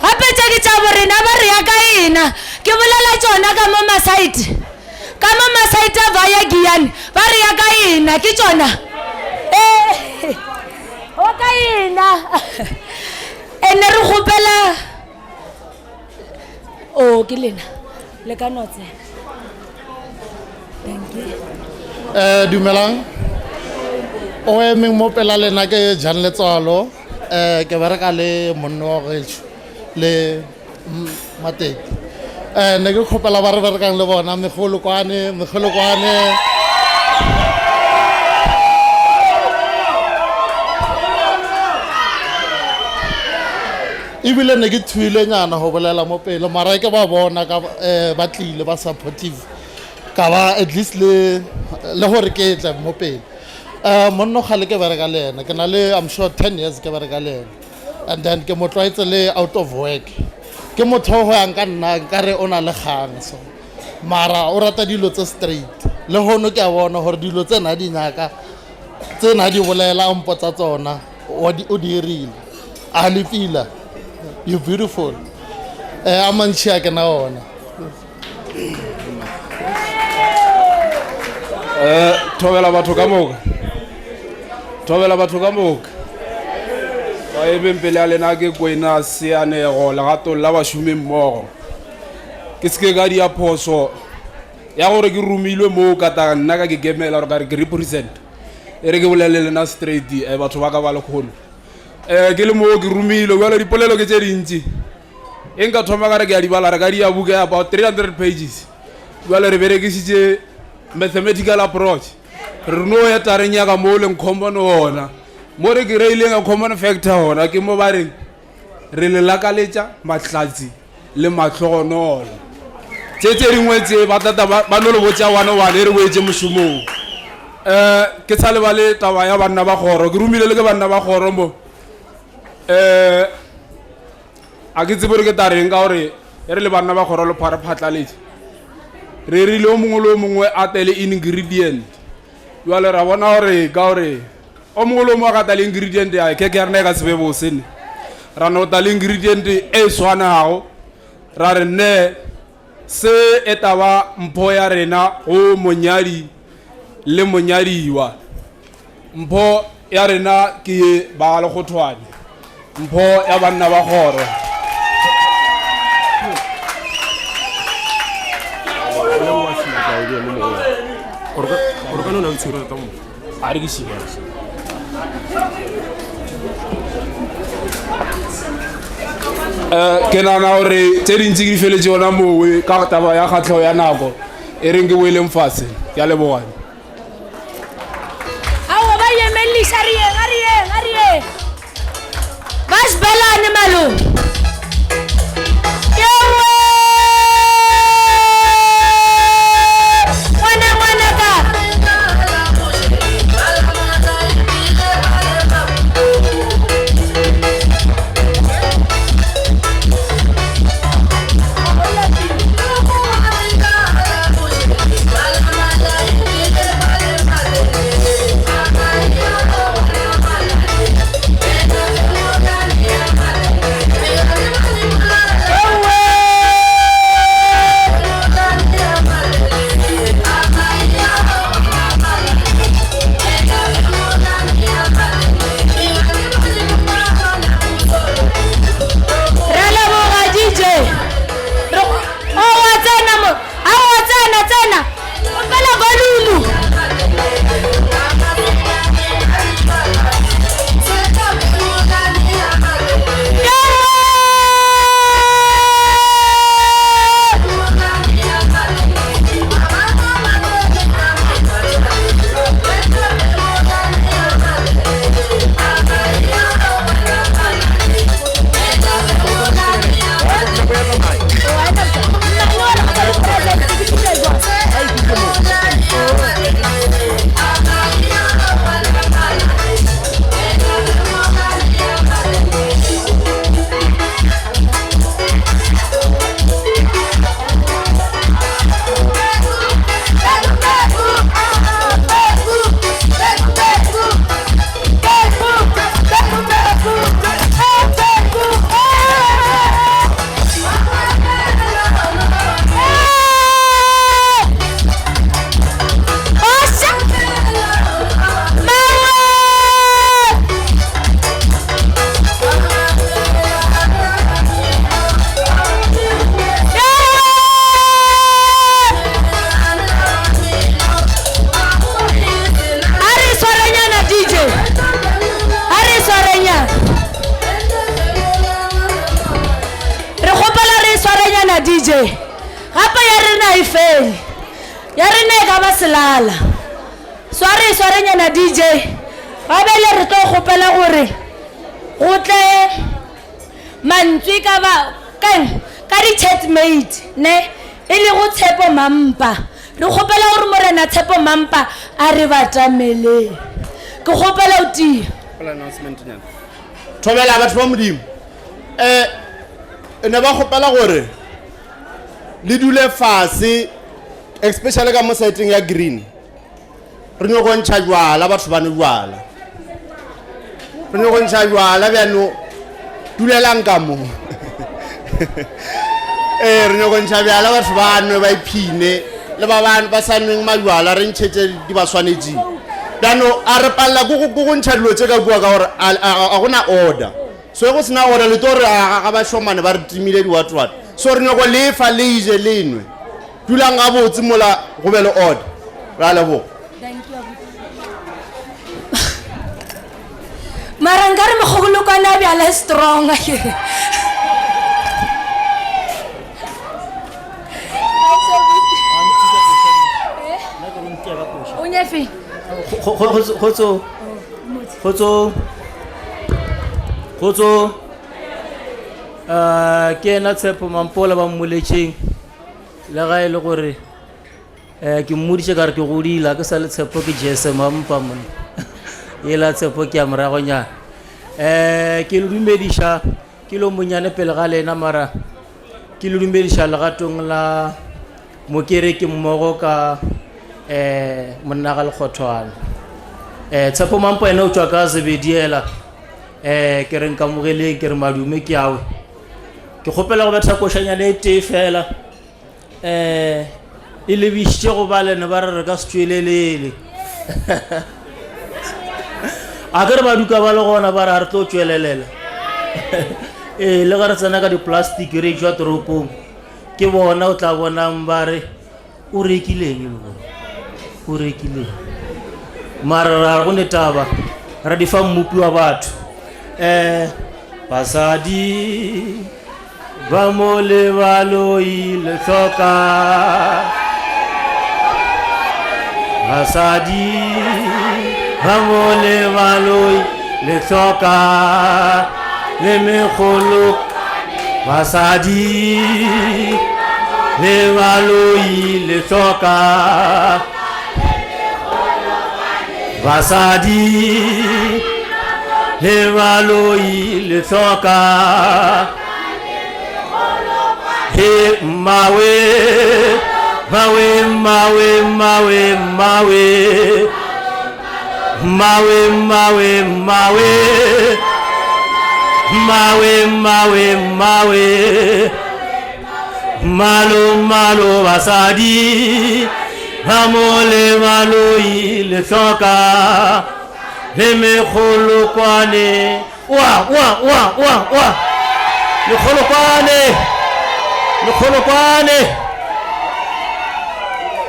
gape tše di tša borena ba re ya ka ena ke bolela tšona ka mo masaite ba ya giane ba re ya ka ena ke tšona o ka ena ene re kgopela o ke lena le ka notse dumelang o emeng mo pela lena ke Jan Letswalo ke bereka le monna wa getšo le Mateki ne ke kgopela ba re berekang le bona megolokwane ebile ne ke thuilenyana go bolela mo pele mara ke ba bona ka ba tlile ba supportive ka ba at least le gore ke tle mo pele monno gale ke bereka le ena ke na le I'm sure 10 years ke bereka le ena and then ke mo tlwaetse le out of work ke motho go yang ka nna nkare o na le gang so mara o rata dilo tse straight le hono ke a bona gore dilo tse na di nyaka tse na di bolela o mpotsa tsona o di rile a le pila you beautiful a mantšhia ke na ona thobela batho ka moka ba ebe pele a lena ke kwena seanego legatong la bašomi mmogo ke seke ka dia phoso ya gore ke romilwe mo ka nna ka ke gemela gore ka re ke represent e re ke bolele lena straight batho ba ka ba le kgono ke le mo ke romilwe jalo dipolelo ke tse dintsi e nka thoma ka re ke a di bala re ka dia buka about 300 pages jalo re berekisitse mathematical approach re no eta re nyaka mo leng common ona mo re ke reileng a common factor ona ke mo ba reng re le lakaletša mahlatsi le matlhogonolo tse dingwe tse batata ba no le botsa wana e re boetse mošomong ke sa le ba le taba ya banna ba kgoro ke rumile le ke banna ba kgoro mo a ke tsebe gore ke tareng ka gore e re le banna ba kgoro le phatlaletše re rile o mongwe a tele ingredient jale ra bona gore ka gore o mongwe le o mongwe a ka tale ingredient ya ke re ne ka sebe bosene ra no tale ingredient e swanago ra re ne se etaba mpho ya rena go monyadi le monyadiwa mpho ya rena ke ba le gothwane mpho ya banna ba kgoro ke nana gore tse dintsi ke di feletse yona mowe ka taba ya kgatlhego ya nako e reng ke boeleng fatshe ke a lebogane aowa ba emelisa arieng ba sibelane malong DJ gape ya rena e fele ya rena e ka ba selala sware nyana DJ ba bele re tlo gopela gore go tle mantswe ka ba ka di-chatmate ne e le go Tshepo Mampa re kgopela gore morena Tshepo Mampa a re batamele ke kgopela o tia thobela batho ba modimo ne ba kgopela gore le dule fase especially ka mo saeteng ya green re no go ntšha jwala batho ba ne jwala re no go ntšha jwala bjano dulelang ka mo re no go ntšha bjala batho ba nwe ba iphine le ba bana ba sa nweng majwala re ntšhetse di ba swanetseng bjano a re palela go ntšha dilo tse ka bua ka gore a gona order so go sena order le to re ga ba shomane ba re timile di-what so re nyako lefa le ije lenwe dulang ga botse mola go be le order ra leboga mara nkare mogolokwana bjala strong o nyefe Kgotso ke ena Tshepo Mampola ba mmoletšeng le ga e le gore ke mmodiše ka re ke godila ke sa le Tshepo ke Jesse Mampa mone e la Tshepo ke ya moragonyana ke le dumediša ke lo monyane pele ga lena mara ke le dumediša legatong la mokereke mmogo ka monna ga Lekgothwane Tshepo Mampa ene o tšwa ka Zebediela ke re nkamogeleng ke re madume ke awe ke kgopela go betha košanyana e tee fela e lebišitše go ba lene ba re re ka se tšwelelele a ke re baduka ba le gona ba re a re tlo tšwelelela le ga re tsena ka di-plastic re jwa toropong ke bona o tla bonang ba re o rekileng o rekileng mara ra go netaba ra di fa mmupi wa batho basadi ba mo lebaloi le hloka basadi ba mo lebaloi le hloka le megolo basadi lebaloi le hloka basadi le baloi le hloka he mawe mawe mawe mawe mawe mawe mawe mawe mawe mawe mawe malo malo basadi amole baloi le hloka le megolokwane wa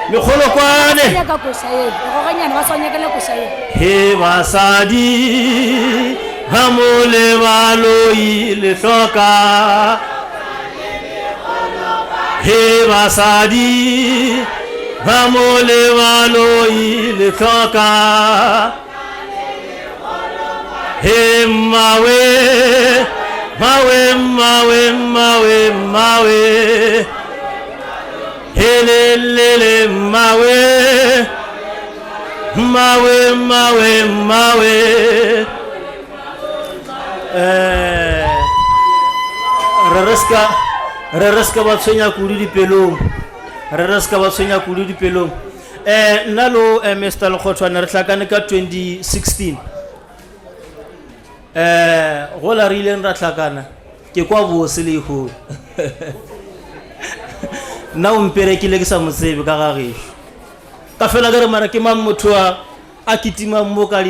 megolokwane he basadi ba mo lebaloi le hloka he basadi ba mo lebaloi le hloka he mawe mawe mawe mawe mawe helelele mawe mawe mawe mawe rereska ba tshwenya kudu dipelong rereska ba tshwenya kudu dipelong nna lo Mr. Lekgothwane re tlhakane ka 2016 go la re ileng ra tlhakana ke kwa bose le ho nna o mperekile ke sa motsebe ka gagešo ka fela ka re mara ke mang motho a kitima mo ka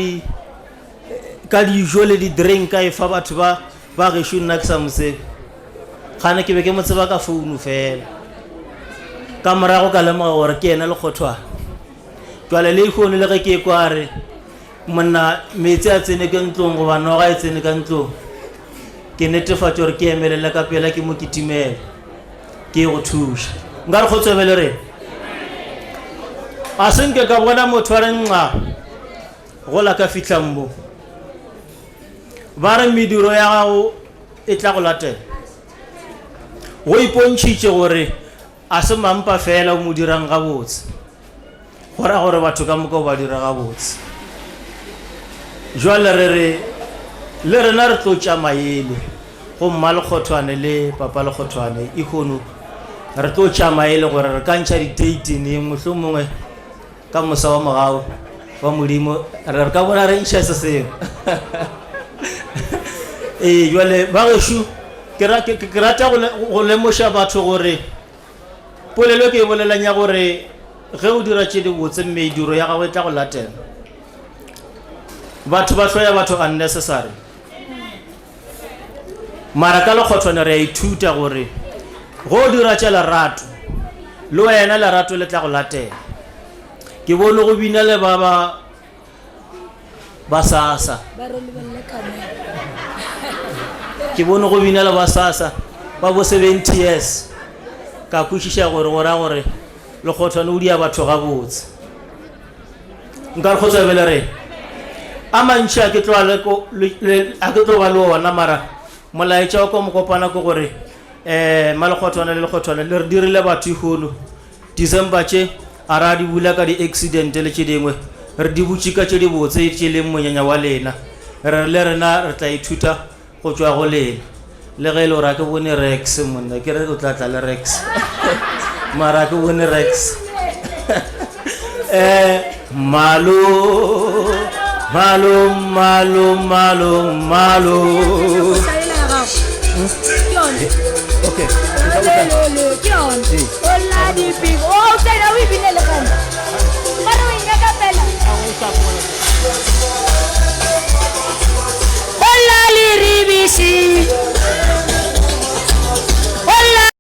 dijo le di-drink ka e fa batho ba gešo nna ke sa motsebe gane ke be ke motseba ka founu fela ka morago ka lemoga gore ke ena Lekgothwane jwale le ikgone le ge ke kwa re monna metsi a tsene ka ntlong goba noga e tsene ka ntlong ke netefatša gore ke emelele ka pela ke mo kitimele ke go thuša nka re kgotswebele re a senke ka bona motho wa re nxa gola ka fitlhambo ba re mediro ya gago e tla go latela go ipontšhitše gore a se mampa fela o mo dirang gabotse go ra gore batho ka moka o ba dira gabotse jwale le rena re tlo tša maele go mma lekgothwane le papa lekgothwane ikgono re tlo tša maele gore re ka ntšha di-date neng mohlho mongwe ka mosa wa mogao wa modimo re ka bona re ntšha se seo ee jwale ba gešo ke rata go lemoša batho gore polelo ke e bolelang ya gore ge o dira tše di botse meediro ya gago e tla go latela batho ba hloya batho unnecessary mara ka lekgothwane re a ithuta gore go dira tše lerato le wena lerato le tla go latela ke bone go bina le ba sasa ke bone go bina le ba sasa ba bo 70 years ka kwešiša gore gora gore lekgothwane o dia batho gabotse nka re kgotsabele re a mantši a ke tlo ba le ona mara molaetša wa ko mokopana ke gore malekgothwane le lekgothwane le re dirile batho ikgono December tše a ra di bula ka di-accident le tše dingwe re di butše ka tše di botse tše leng monyanya wa lena re le rena re tla ithuta go tšwa go lena le ge e le gore a ke bone rex monna ke re o tlatla le rex mara ke bone rex malo okay Hola liribishi Hola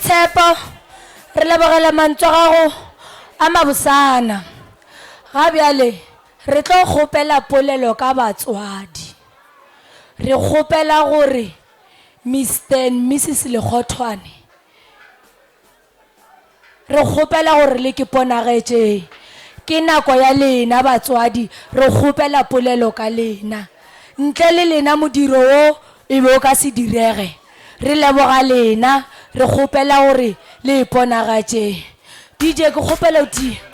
Tshepo re lebogela mantswe gago a mabosana ga bjale re tlo kgopela polelo ka batswadi re kgopela gore Mr and Mrs Lekgothwane re kgopela gore le ke ponagetše ke nako ya lena batswadi re kgopela polelo ka lena ntle le lena modiro o e be o ka se direge re leboga lena re kgopela gore le iponagatše DJ ke kgopela o tia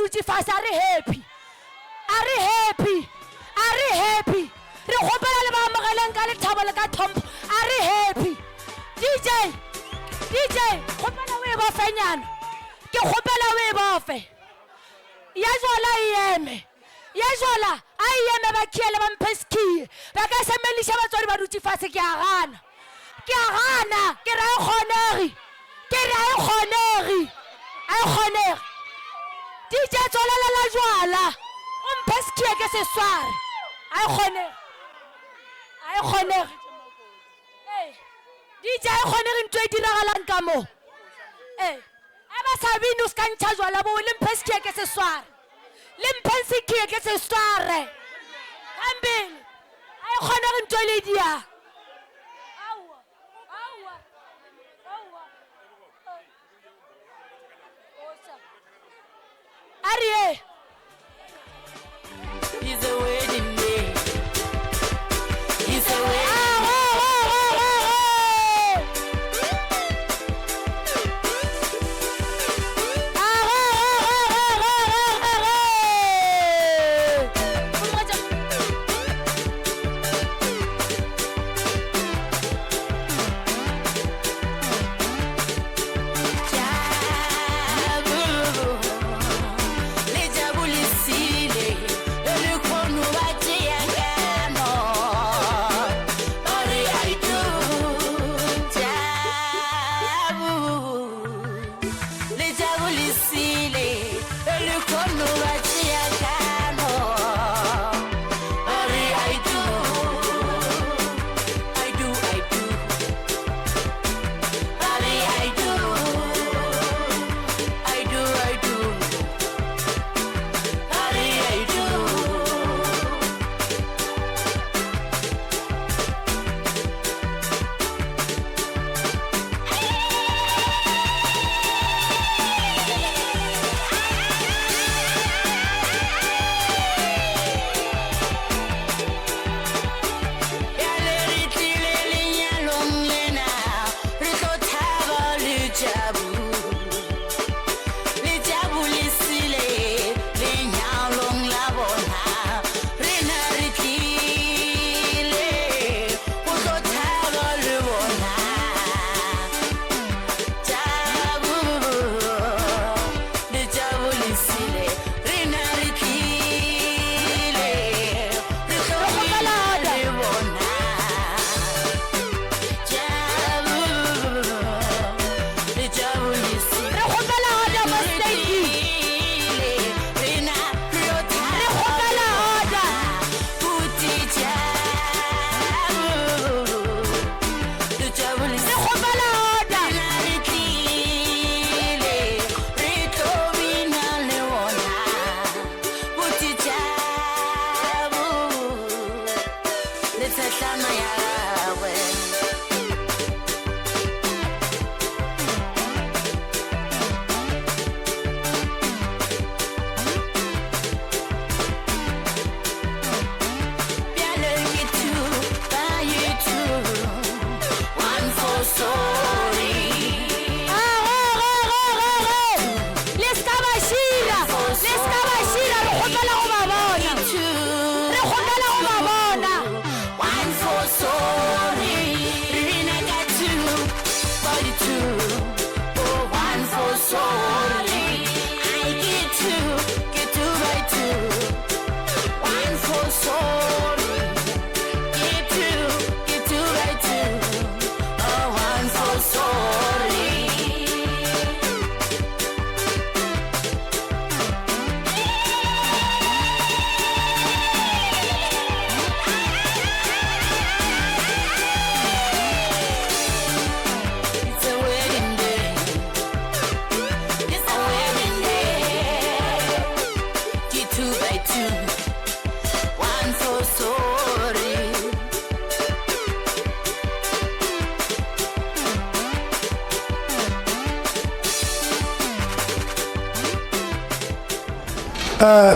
dutse fase a re happy re kgopela le ba amogelang ka lethabo le ka tlhompho a re happy DJ kgopela o e bofenyana ke kgopela o e bofe ya jwala a eme ba khiele ba mphe skie ba ka semelisha batswadi ba dutse fase ke a gana ke ra e kgonegi DJ tswalela la jwala o mphe skie ke se sware a e kgonegi DJ a e kgonegi ntho e diragalang ka mo ba sabini o ska ntšha jwala bo le mphe skie ke se sware le mphe skie ke se sware kambele a e kgonegi ntho e le dia Arie. It's a wedding day. It's a wedding day.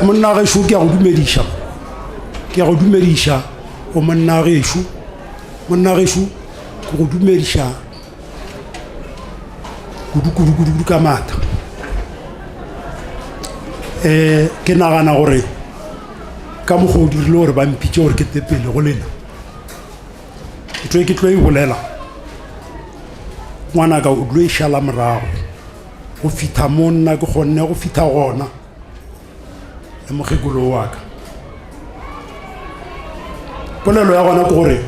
monna gešo ke a go dumediša o monna gešo ke go dumediša kudu ka matha ke nagana gore ka mokgwa o dirile gore ba mpitse gore ke tepele go lena ntho e ke tlo e bolela ngwanaka o tlo e šala morago go fitha mo nna ke kgonne go fitha gona le mokgekolo wa ka polelo ya gona ke gore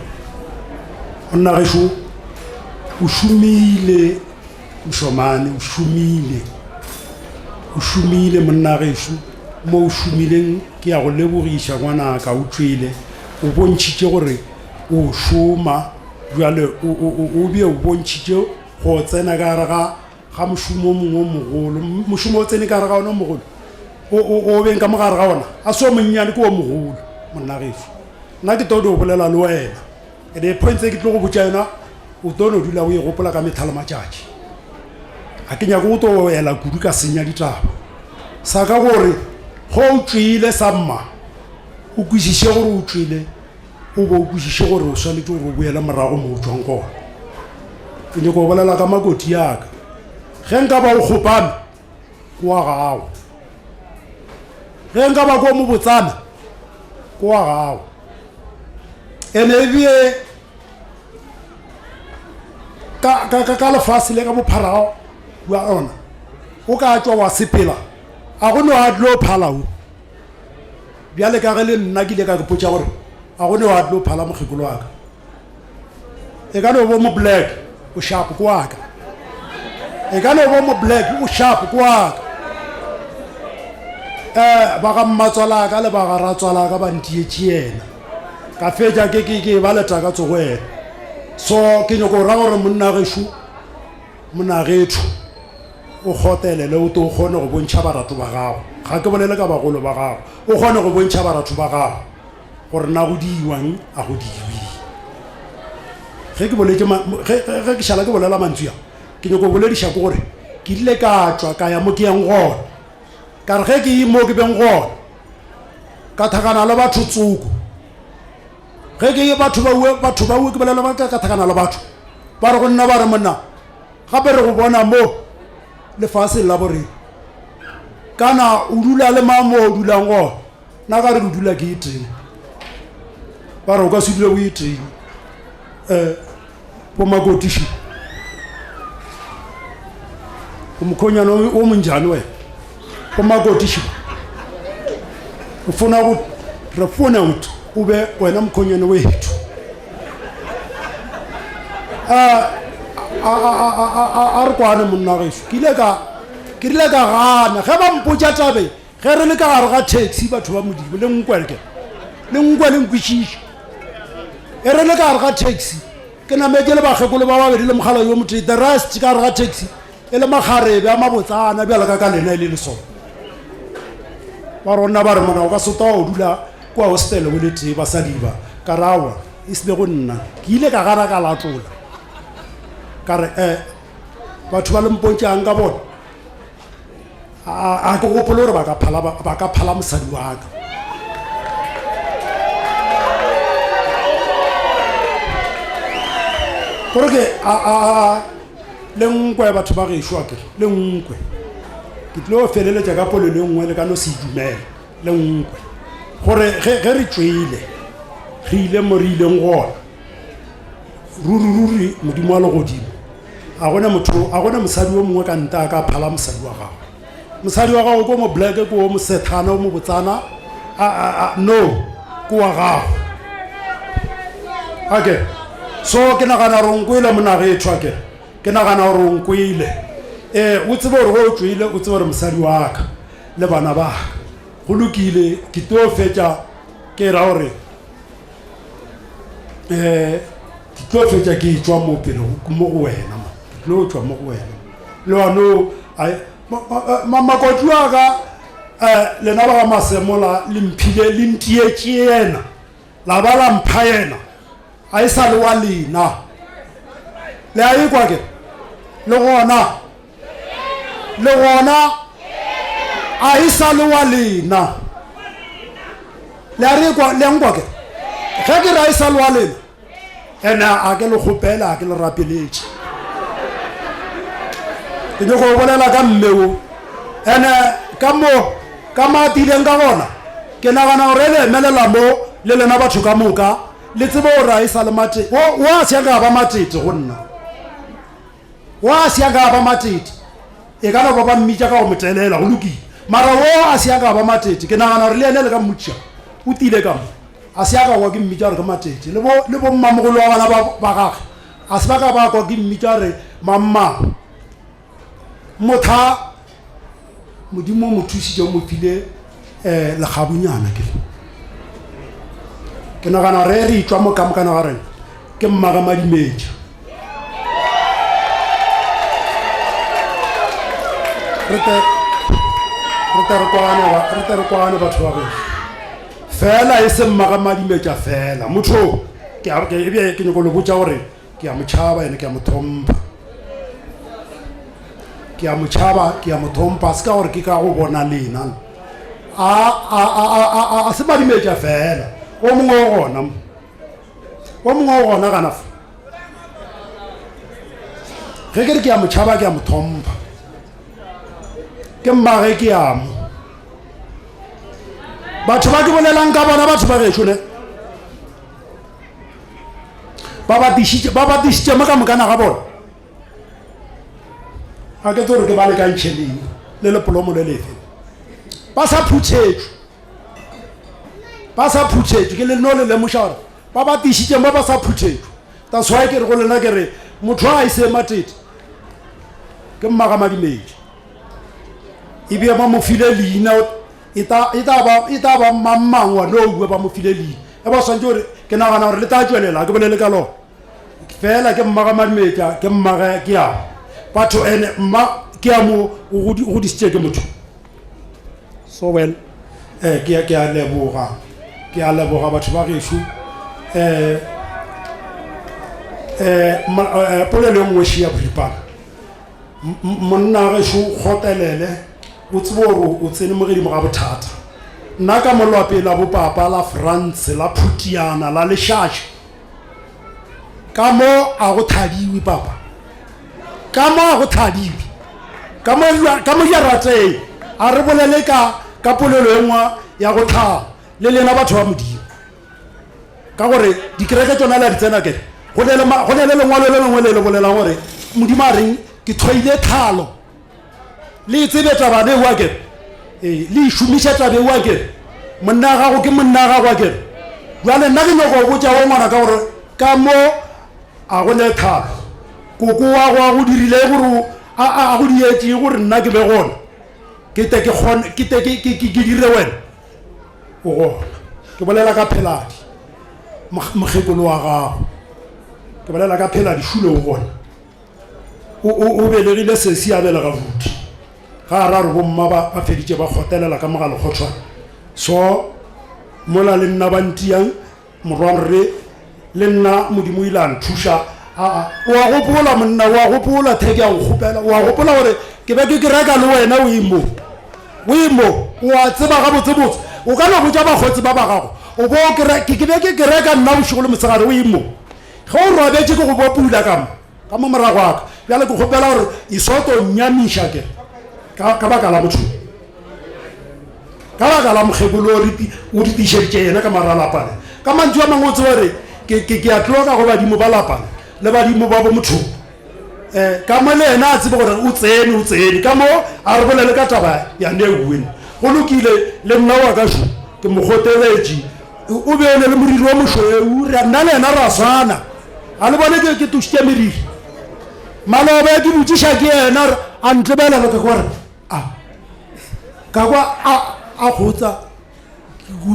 o nna gešo o šomile mošomane o šomile monna gešo mo o šomileng ke ya go lebogiša ngwanaka o tswile o bontšhitše gore o šoma jale o be o bontšhitše go tsena ka gare ga mošomo mongwe mogolo mošomo o tsene ka gare ga ona mogolo o beng ka mogare ga ona a se o monnyane ke o mogolo monna gešo nna ke todo o bolela le wena e de point tse ke tlo go botša yona o tono dula o e gopola ka methala matšatši ga ke nyako go to ela kudu ka senya ditaba sa ka gore go o tswile sa mma o kwešiše gore o tswile o bo o kwešiše gore o swanetse gore o boela morago mo o tswang gona ke nyako go bolela ka makoti yaka ge nka ba o kgopame ko wa gago ge nka ba ko mo botsana ko wa gago ene ebie ka lefase le ka bopharago wa ona o ka tswa wa sepela a go no a tlo phalao bjale ka ge le nna ke ile ka ke potša gore a go no a tlo phala mokgekolo wa ka e ka no bo mo black o sharp ko wa ka e ka no bo mo black o sharp ko wa ka ba ga mmatswala ka le ba ga ratswala ka ba ntietše yena ka fetša ke ba leta ka tsogwena so ke nyako ra gore monna getho o kgotelele o to o kgone go bontšha baratho ba gago ga ke bolele ka bagolo ba gago o kgone go bontšha baratho ba gago gore na go diiwang a go diiwi ge ke šala ke bolela mantswe ke nyako bolediša ke gore ke dile ka tswa ka ya mo ke yang gona ka re ge ke mo ke beng gona ka thakana le batho tsoko ge ke batho ba uwe ke bolela ba ka thakana le batho ba re go nna ba re monna gape re go bona mo lefaseng la borena kana o dula le mamo o dulang gona nna ka re ke dula ke iteng ba re o ka se dule o iteng bo makotiši o mokhonyana o monjane wena bo makotiši o fona go re fona motho o be wena mokhonyana wethu a re kwane monna gešo ke rile ka gana ge ba mpotša tabe ge re le ka gare ga taxi batho ba modimo le nkwe le nkwešiše e re le ka gare ga taxi ke nameke le bakgekolo ba babedi le mogala yo motho the rest ka gare ga taxi e le makgarebe a mabotsana bjala ka lena e le lesone ba rona ba re mona o ka sota o dula kwa hostele o le tee basadi ba ka rawa e se be go nna ke ile ka gana ka latlola ka re batho ba le mpontšang ka bona a ke gopole gore ba ka phala mosadi wa ka gore ke le nkwe batho ba gešo a kere le nkwe ke tlile go feleletša ka polo le nngwe le ka no se dumele le nkwe gore ge re tswile re ile mo re ileng gona ruri modimo wa legodimo a gona mosadi o mongwe ka nta ka phala mosadi wa gago mosadi wa gago ko mo black ko o mosethana o mo botsana no ko wa gago okay so ke nagana gore nkwele monagetho ake ke nagana gore nkwele o tsebe gore go o tswile o tsebe gore mosadi wa ka le bana ba ka go lokile ke tlo fetša ke ra gore ke tlo fetša ke tswa mo pele mo go wena ke tlo tswa mo go wena le wano makoti wa ka lena ba ga masemola le mphile le ntietše yena la ba la mpha yena a e sa le wa lena le a ekwa ke le gona a e sa le wa lena le a re ekwa le nkwa ke ge ke re a e sa le wa lena ene a ke le kgopela a ke le rapeletše ke nyako go bolela ka mmeo ene ka ka matileng ka gona ke nagana gore le emelela mo le lena batho ka moka le tsebe gore a e sa le matete wa se ka ba matete go nna wa se ka ba matete e ka ba mmitša ka go motelela go lokile mara wo a se ka ba matete ke nagana gore le ene le ka mmutša o tile ka mo a se ka kwa ke mmitša gore ka matete le bo mmamogolo wa bana ba gage a se ba ka ba kwa ke mmitša gore mamma motha modimo mo thusitse mo file legabunyana ke nagana re tswa mo kamokana ga rena ke mmaga madimetša re re kwane batho ba bone fela e se mmaga madimetša fela motho ke nyako le botša gore ke a motšhaba ene ke a mothompa ke a motšhaba ke a mothompa se ka gore ke ka go bona lena a se madimetša fela o mongwe o gona gana ge ke re ke a motšhaba ke a mothompa ke mmage ke amo batho ba ke bolelang ka bona batho ba gešo ne ba batišitše mo ka mokana ga bona a ke tse gore ke ba lekantšheleng le lepolomo le lefe ba sa phutšetšwe ke le no le lemoša gore ba batišitšeng ba sa phutšetšwe that's why ke re go lena ke re motho a ise matete ke mmaga madimedi e bia ba mo file leina e ta ba mammangwa no bua ba mo file leina e ba swantse gore ke nagana gore le tla tswelela ke bolele ka lona fela ke mmaga madimedi ke mmaga ke a batho ene mma ke a mo o godisitše ke motho so well ke a leboga batho ba gešo polelo nngwe šia boripana monna gešo kgotelele o tsebe gore o tsene moredimo ga bothata nna ka molwape la bopapa la france la phutiana la lešaša ka mo a go thadiwe papa ka mo a go thadiwe ka mo jarateng a re bolele ka polelo e nngwe ya go thaba le lena batho ba modimo ka gore dikereke tsona le di tsena kere go ne le lengwalo le lengwe le le bolelang gore modimo a reng ke thoile thalo le tsebe taba ne wa kere le išomiša tabe wa kere monna gago ke monna gago kere jale nna ke nyako go botša go ngwana ka gore ka mo a go le thalo koko wa go dirile gore a go dietse gore nna ke be gona ke dire wena o gona ke bolela ka pheladi mokgekolo wa gago ke bolela ka pheladi šule o gona o belegile sesi a belega buti ga a ra re bomma ba feditše ba kgotelela ka mogale kgotshwana so mola le nna ba ntiang morwang re le nna modimo ile a nthuša wa gopola monna wa gopola theke a go kgopela wa gopola gore ke be ke reka le wena o imo wa tseba ga botsebotse o ka no botša bakgotsi ba ba gago o bo ke be ke reka nna bošego le mosegare o imo ge o robetse ke go bopula ka mo morago aka bjale ke kgopela gore isoto nyamiša ke ka baka la motho ka baka la mokgekolo o di tišeditše yena ka maralapane ka mantšu a mangwe o tseba gore ke a tloka go badimo ba lapane le badimo ba bo motho ka mo le ena a tsebe gore o tsene ka mo a re bolele ka taba ya neuwen go lokile le nna wa ka šo ke mogoteletše o be o ne le moriri wa mošweu re nna le ena ra swana a le bone ke tušitše meriri malobe ke botšiša ke ena a ntlebelela ka gore ka kwa a kgotsa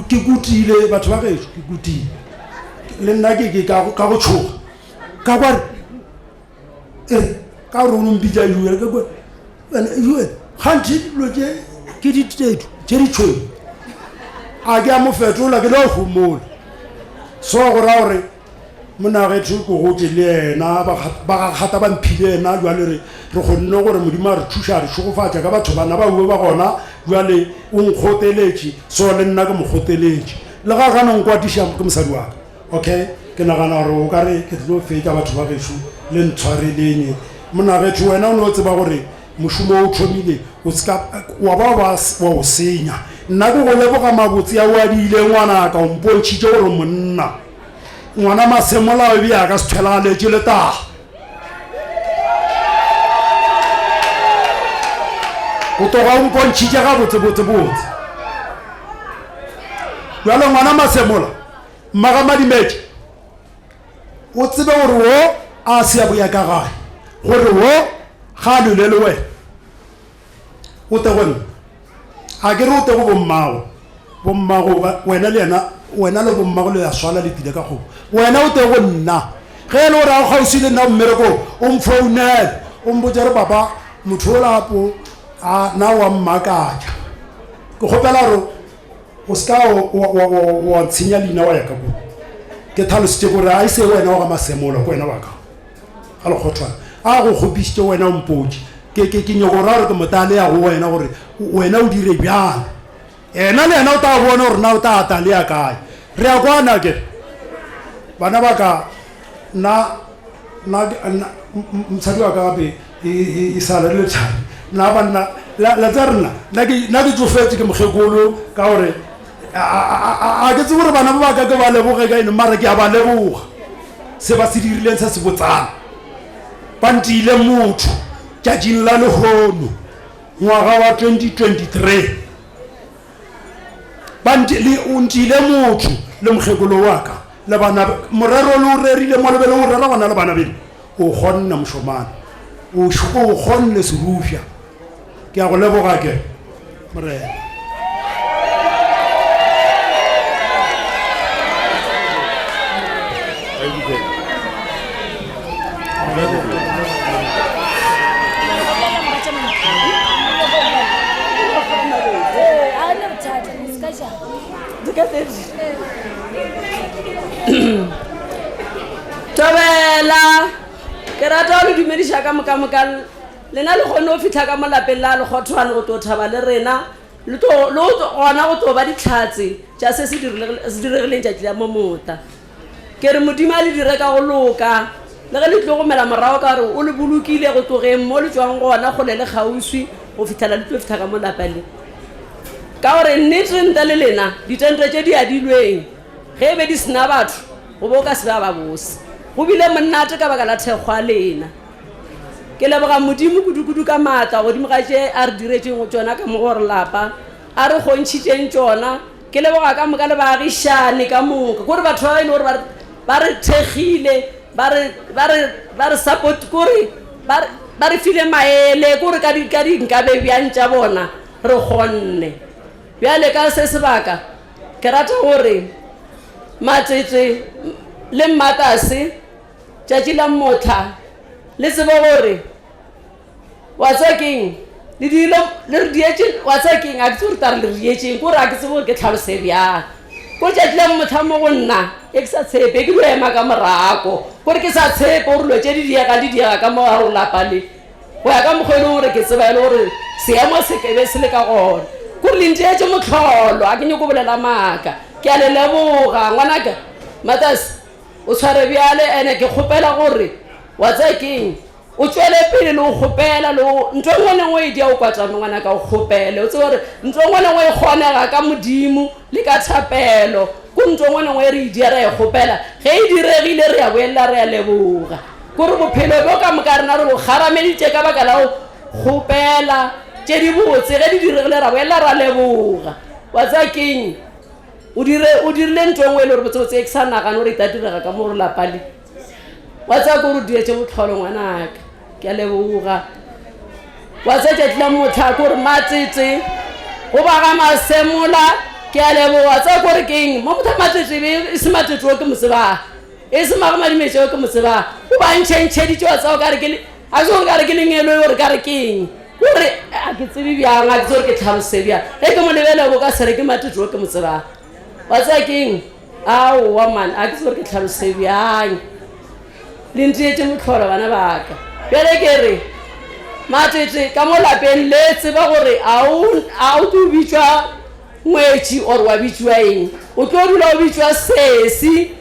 ke kutile batho ba gešo ke kutile le nna ke ka go tšhoga ka kware ka gore o nompitša un ka kore un gantši dilo ke ditetu tše ditšhweng a ke a mo fetola ke le o gomola so go ra gore monagetho ko gotse le ena ba gata ba mphile ena jwale re kgonne gore modimo a re thuša re šogofatša ka batho bana ba ue ba gona jwale o nkgoteletše so le nna ke mokgoteletše le ga gana nkwatiša ke mosadi waka okay ke nagana gore o ka re ke tlo fetša batho ba gešo le ntshwarelenye monagetho wena o ne o tseba gore mošomo o thomile wa ba wa o senya nna ke go leboga mabotse a o a diile ngwana ka o mpontšhitše gore monna ngwana Masemola o bja ka se thwelaletše le taga o toga o mpontšhitše ga botsebotsebotse jalo ngwana Masemola mmagamadimetse o tsebe gore wo a se ya boya ka gae gore wo ga a lole le wena o te go nna a ke re o te go bommago wena le yena wena le bommago le ya swala le tile ka kgobo wena o te go nna ge e le gore a kgausi le nna mmereko o mfounele o mpotse re papa motho o lapo a na wa mmakatša ke kgopela gore o seka wa ntshenya leina wa ya ka bo ke thalositše gore a ise wena wa ga Masemola ko wena waka ga le kgothwana a go kgopišitše wena o mpotse ke nyoko ra gore ke motale ya go wena gore wena o dire bjang ena le ena o ta bona gore na o ta ata le ya kae re ya kwana ke bana ba ka na mosadi wa ka gape e sala le lethari na banna la tsa rena na ke tsofetse ke mokgekolo ka gore a ke tse gore bana ba ka ke ba leboge ka ene mara ke a ba leboga se ba se dirileng se se botsana ba ntile motho tšatšing la lehono ngwaga wa 2023 o ntile motho le mokgekolo wa ka le bana morero le o rerile mo lebele o rera gona le bana bene o kgonne mošomane o kgonne serufša ke a go leboga ke morena Tobela ke rata go le dumediša ka mokamoka lena le kgone go fitlha ka mo lapeng la lekgothwane go to thaba le rena le gona go to ba ditlhatse tša se se diregileng tšatši la momota ke re modimo a le dire ka go loka le ge le tlo gomela morago ka gore o le bolokile go tlogeng mo le tswang gona kgole le kgauswi go fitlhela le tlo fitlha ka mo lapale ka gore nnete nte le lena ditente tše di adilweng ge e be di sena batho go bo ka se ba ba bose go bile monnate ka baka la thekgwa lena ke leboga modimo kudu-kudu ka maatla godimo ga tše a re diretšeng go tšona ka mo gore lapa a re kgontšhitšeng tšona ke leboga ka moka le baagišane ka moka kore batho ba e le gore ba re thekgile ba re support kore ba re file maele kore ka dinkabe bjang tša bona re kgonne bjale ka se sebaka ke rata gore matsetse le mmatase tšatši la mmotla le tsebe gore watsakeng le dilo le re dietše watsakeng a ke tse gore tare le re dietšeng kore a ke tsebe gore ke tlhalose bjang ko tšatši la mmotla mo go nna e ke sa tshepe ke lo ema ka morako kore ke sa tshepe gore lo tše di diega ka mo garo lapale go ya ka mokgwa e leng gore ke tseba e le gore seemo sekebe se le ka gona kore le nteetše motlholo a ke nyako bolela maaka ke a le leboga ngwanaka Matase o tshware bjale ene ke kgopela gore wa tsakeng o tšwele pele le o kgopela le ntho engwe le ngwe e dia o kwatame ngwanaka o kgopele o tse gore ntho engwe le ngwe e kgonega ka modimo le ka thapelo ko ntho engwe le ngwe e re e dia re e kgopela ge e diregile re ya boelela re ya leboga kore bophelo bjo ka moka rena re bo garameditše ka baka la go kgopela tše di botse ge di diregile ra boelela ra leboga wa tsakeng o dirile ntho engwe e le gore botsebotse e ke sa nagane gore e ta direga ka mo gore lapale wa tsaya kore o dietse botlholo ngwanaka ke a leboga wa tsaya tšatši la motlha kore matsetse go baga Masemola ke a leboga tsaya kore keng mo motha matsetse e se matsetse o ke moseba e se magamadimetse o ke moseba o bantšhentšheditše wa tsaya a se gore ka re ke lengelo gore ka re keng kore a ke tsebe bjang a ke tse gore ke tlhalose bjang ge ke mo lebelego ka sere ke matsetse o ke moseba wa tsaya keng aowa man a ke tse gore ke tlhalose bjang le nteetše motlholo bana baka bjale ke re matsetse ka mo lapeng le tseba gore a o tlo bitšwa ngwetši ore wa bitšwa eng o tlo dula o bitšwa sesi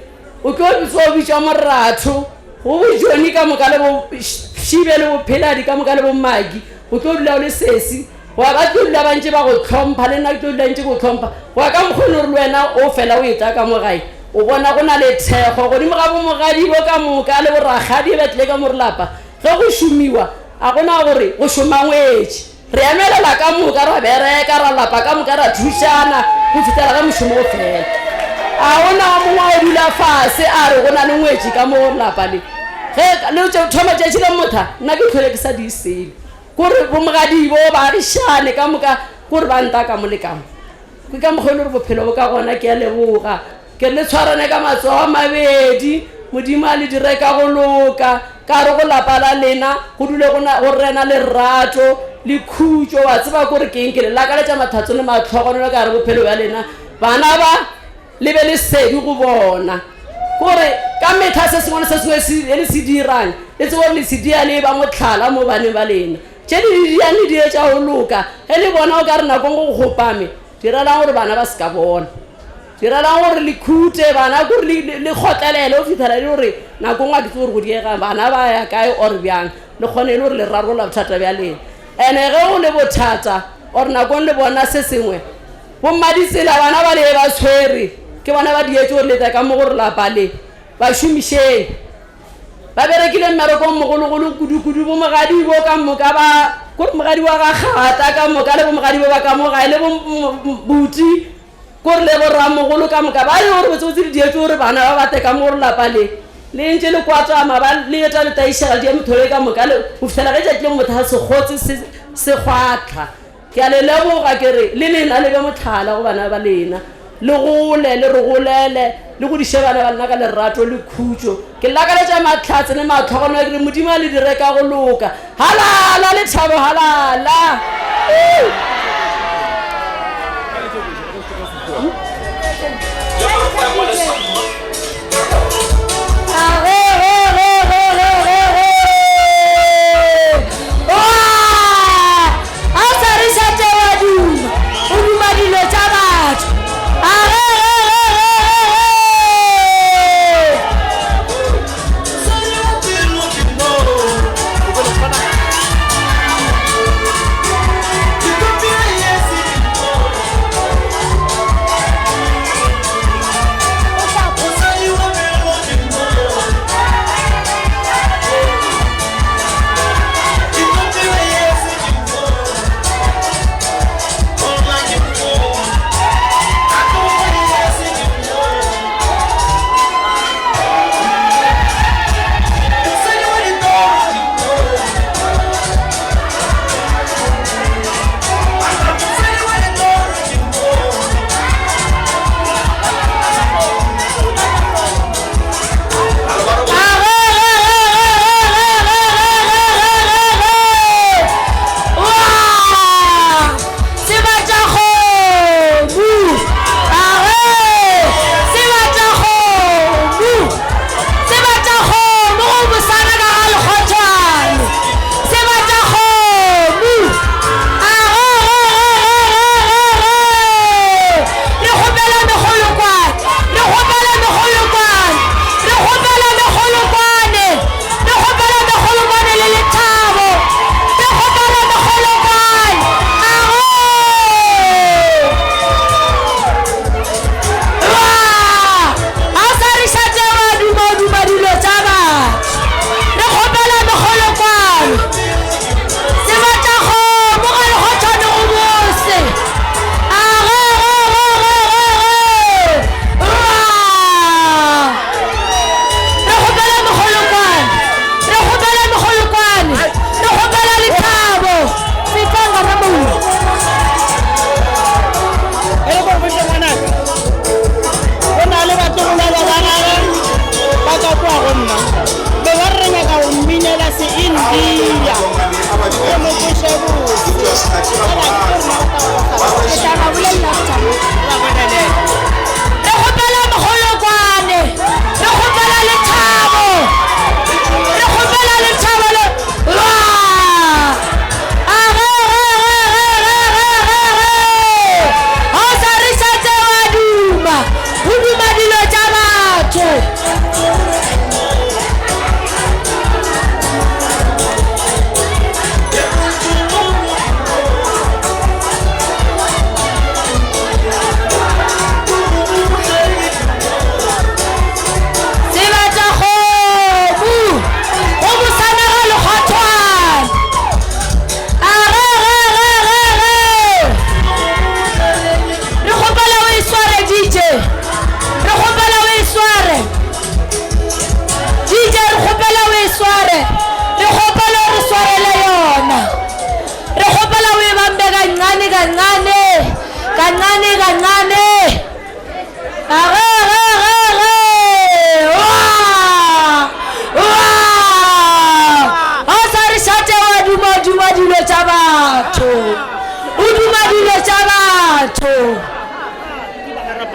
o tlo o bitšwa moratho go bojoni ka moka le bo šibe le bopheladi ka moka le bo mmaki o tlo dula o le sesi wa ba tlolla ba ntse ba go tlhompha le nna ke tlolla ntse go tlhompha wa ka mokgone gore le wena o fela o eta ka mo gae o bona go na le thego godimo ga bo mogadi bo ka moka le boragadi ba tle ka mo re lapa ge go šomiwa a gona gore go šoma ngwetši re emelela ka moka ra bereka ra lapa ka moka ra thušana go fitela ka mošomo go fela a gona mongwe o dula fase a re go na le ngwetši ka mo lapa le ge thoma tšatši le motha nna ke tlhole ke sa di sele kore bomogadibo ba rišane ka moka kore ba nta ka mo le kamo ke ka mokgone gore bophelo bo ka gona ke a leboga ke le tshwarane ka matsogo a mabedi modimo a le direka go loka ka re go lapa la lena go dule go rena lerato le khutso wa tseba gore ke eng ke le lakaletša mathatso le matlhogonelo ka re bophelo ya lena bana ba le be le sedi go bona gore ka metha se sengwe le se sengwe le se dirang le tse gore le se dia le ba motlhala mo baneng ba lena tše di diane di etša go loka ge le bona o ka re nakong go gopame direlang gore bana ba se ka bona direlang gore le khute bana kore le kgotlelele o fitlhela le gore nakong a ke tse gore go diega bana ba ya kae or bjang le kgone le gore le rarola bothata bja lena ande ge go le bothata or nakong le bona se sengwe bommaditsela bana ba le ba tshwere ke bona ba dietse gore leta ka mo gore lapa le ba šomišeng ba berekile mmerekong mogologolo kudu-kudu bo mogadi bo ka moka ba kore mogadi wa ga gata ka moka le bo mogadi bo ba ka mo gae le buti kore le borramogolo ka moka ba ye gore botsebotse le dietse gore bana ba bate ka mo gore lapa le le ntse le kwatsama ba le eta le taišega di mothole ka moka go fitlhela ge tšatši le motho a sekgotse se kgwatlha ke a le leboga ke re le lena le be motlhala go bana ba lena le gole le re golele le go diše bana ba lena ka lerato le khutso ke lakaletša matlhatse le matlhogono ke re modimo a le direka go loka halala le thabo halala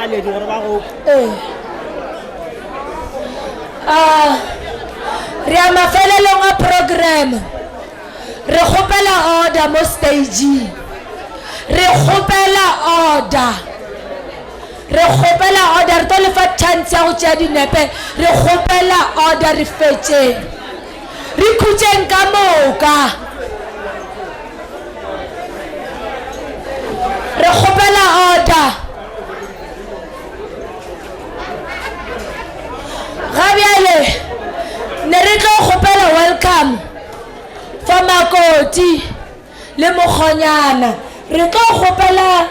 naledi gore ba go re a mafelelong a program re kgopela order mo stage re kgopela order re to lefa chance ya go tšea dinepe re kgopela order re fetšeng re khutšeng ka moka re kgopela order gabiale ne re tlo kgopela welcome for Makoti le Mokgonyana re tlo kgopela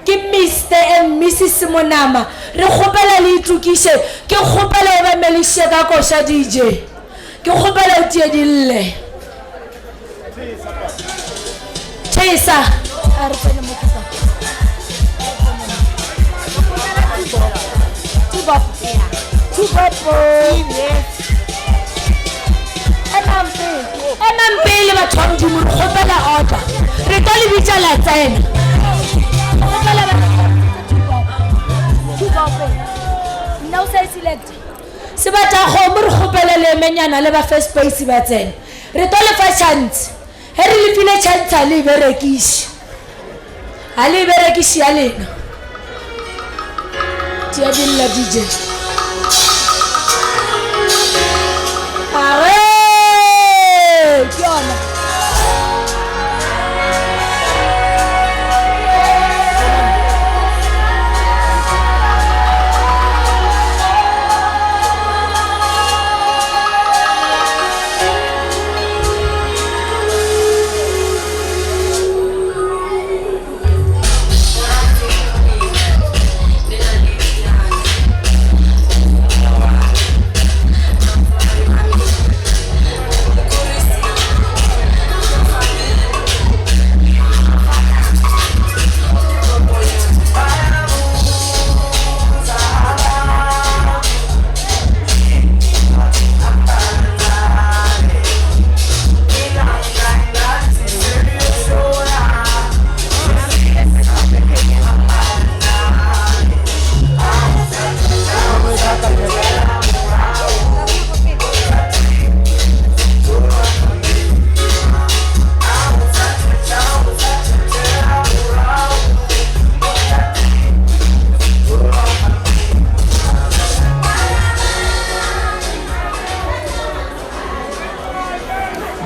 ke Mr and Mrs Monama re kgopela le itukishe ke kgopela o ba melishe ka kosha DJ ke kgopela o tie dille Tshisa a re tsene mo kisa Tubapo Emampele ba tshwang mo kgopela order re tlo le bitsa la tsena no say select sebata go re kgopela le menyana le ba first base ba tsena re tlo le fa chance he re le file chance a le berekishi ya lena tia dilla DJ Kiona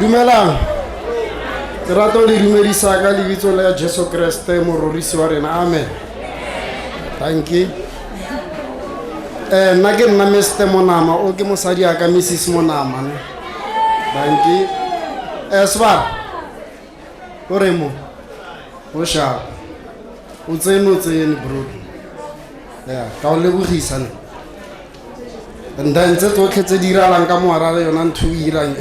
Dumelang ke rata le dumedisa ka lebitso la Jesu Kriste mororisi wa rena amen thank you nna ke nna Mr Monama o ke mosadi ya ka Mrs Monama ne thank you swa o remo o sha o tsene bro ya ka o lebogisa ne ndantse tsotlhe tse di iralang ka moarara yona ntho e irang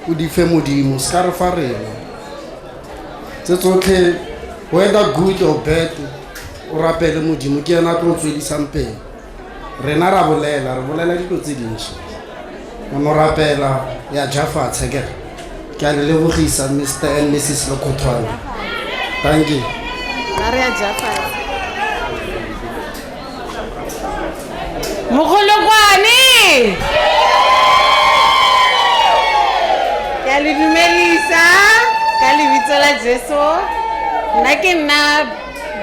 o di fe modimo ska re fa rena tse tsotlhe whether good or bad o rapele modimo ke yena tlo tswedisang pele rena ra bolela dilo tse dintšhi o rapela ya jafatshe ke a le lebogisa Mr and Mrs Lokothwana thank you re ya jafatshe Mogolokwane ka le dumelisa ka lebitso la Jesu nna ke nna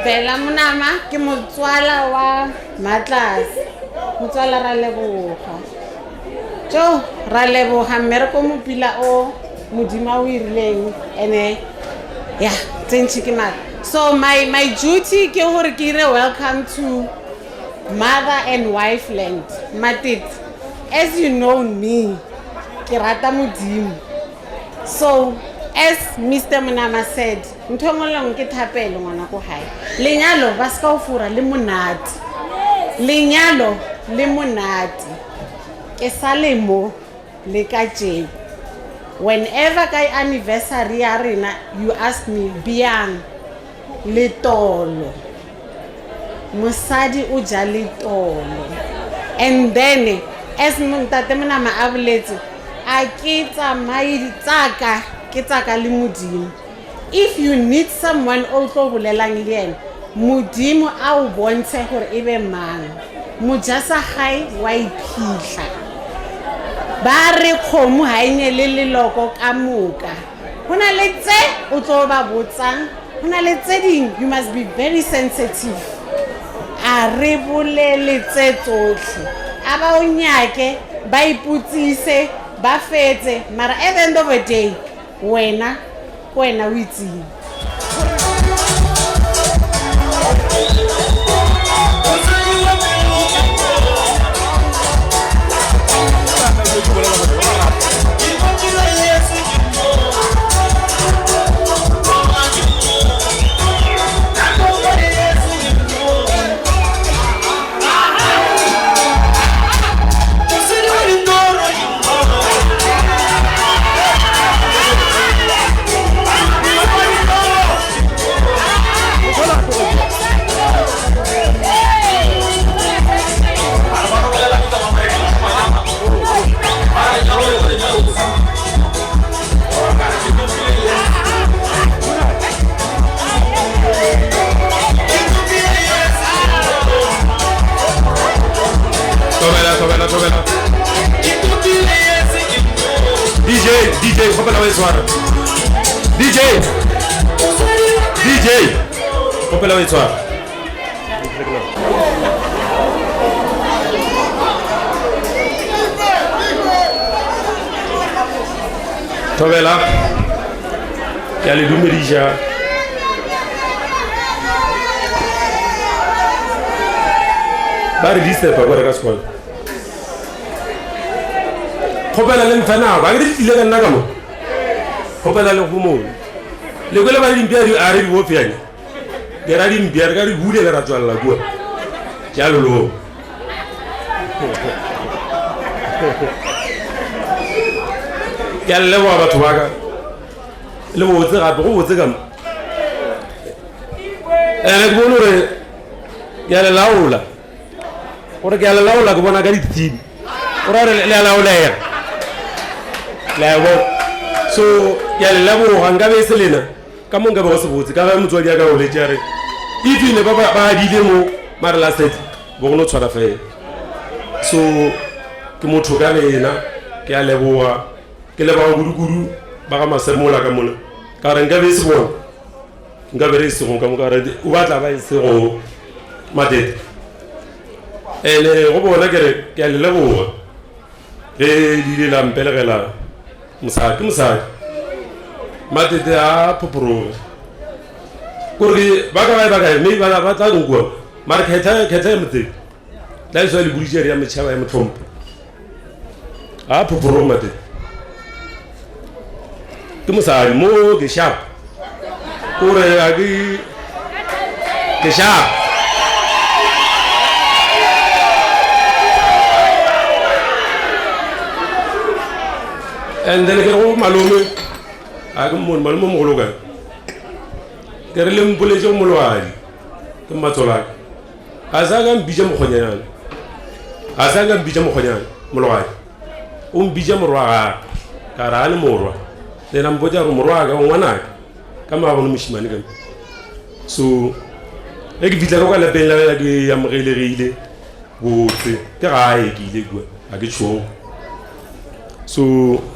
Bella Monama ke motswala wa Matlase motswala ra leboga jo ra leboga mmereko mopila o modimo o irileng ene ya tsentse ke mara so my duty ke hore ke re welcome to mother and wife land matit as you know me ke rata modimo. So as Mr Monama said nthongolong ke thapelo ngwana ko hae lenyalo ba ska o fura le monate lenyalo le monate ke salemo le ka tje whenever ka anniversary ya rena you ask me biang le tolo mosadi o ja le tolo and then as Ntate Monama a boletse a ke tsamai tsaka ke tsaka le modimo. If you need someone o tlo bolelang le ene modimo a o bontshe gore e be mang mojasa gae wa iphitlha ba re kgomo ha ine le leloko ka moka go na le tse o tlo ba botsang go na le tse ding you must be very sensitive a re bolele tse tsotlhe a ba o nyake ba iputsise ba fetse mara at the end of the day wena o itseng DJ, kopela we tshwara. DJ, kopela we tshwara. Tobela, ya le dumedisha. Ba re disepa gore ka sekolo. Kopela le mfana ba re ile ka nna ka mo. Kopela le go mo. Le go le ba dimpia di a re di bofianya. Ke ra dimpia ka di bule le ra tswalla bua. Ja lo. Ya le wa batho ba ka. Le bo tse gape go botse ka mo. Ke bona re ya le laola. Gore ke ya le laola ke bona ka dithibi. Ora re le laola ya. So ya le labo ga be se lena ka mo nka ba go se botse ka ga motswadi ya ka o le tjare if ne ba dile mo mara la set bo go tshwara fe so ke motho ka lena ke a leboa ke le ba guruguru ba ga masemola ka mona ka re nka be se bona nka be re se go ka mo ka re o batla ba se go matete ele go bona ke a le leboa di la mpelegela musaki matete a poporo gore ba ka me ba tla ngwa mara khetha mate la iswa le bulijeri ya mechaba ya motlhompo a poporo matete ke musaki mo ke sharp gore a ke sharp and then ke go malome a ke mo malome mo go loka ke re le mpoletse mo lwadi ke matsola a sa ga mbija mo khonyana a sa ga mbija mo khonyana mo lwadi o mbija mo rwa ka ra le morwa le na mbotsa go morwa ga ngwana ka ma bona moshimane ka so e ke vitla go ka le pela ya ke ya mogelerile botse ke ga e ke ile kwa a ke tsho so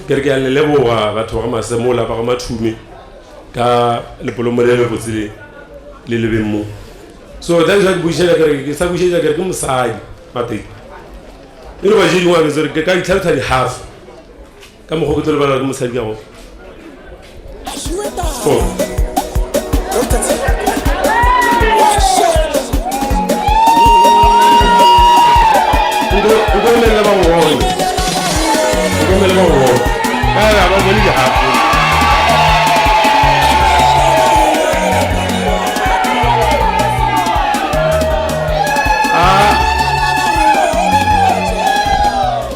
ke re ke a le leboga batho ba masemola ba ga mathume ka lepolomolelo botse le lebeng mo so that is what we share ke sa bushela ke mosadi matete e re ba je dingwa ke ka itlhaltha di half ka mo go ke tlo ba le mosadi ka go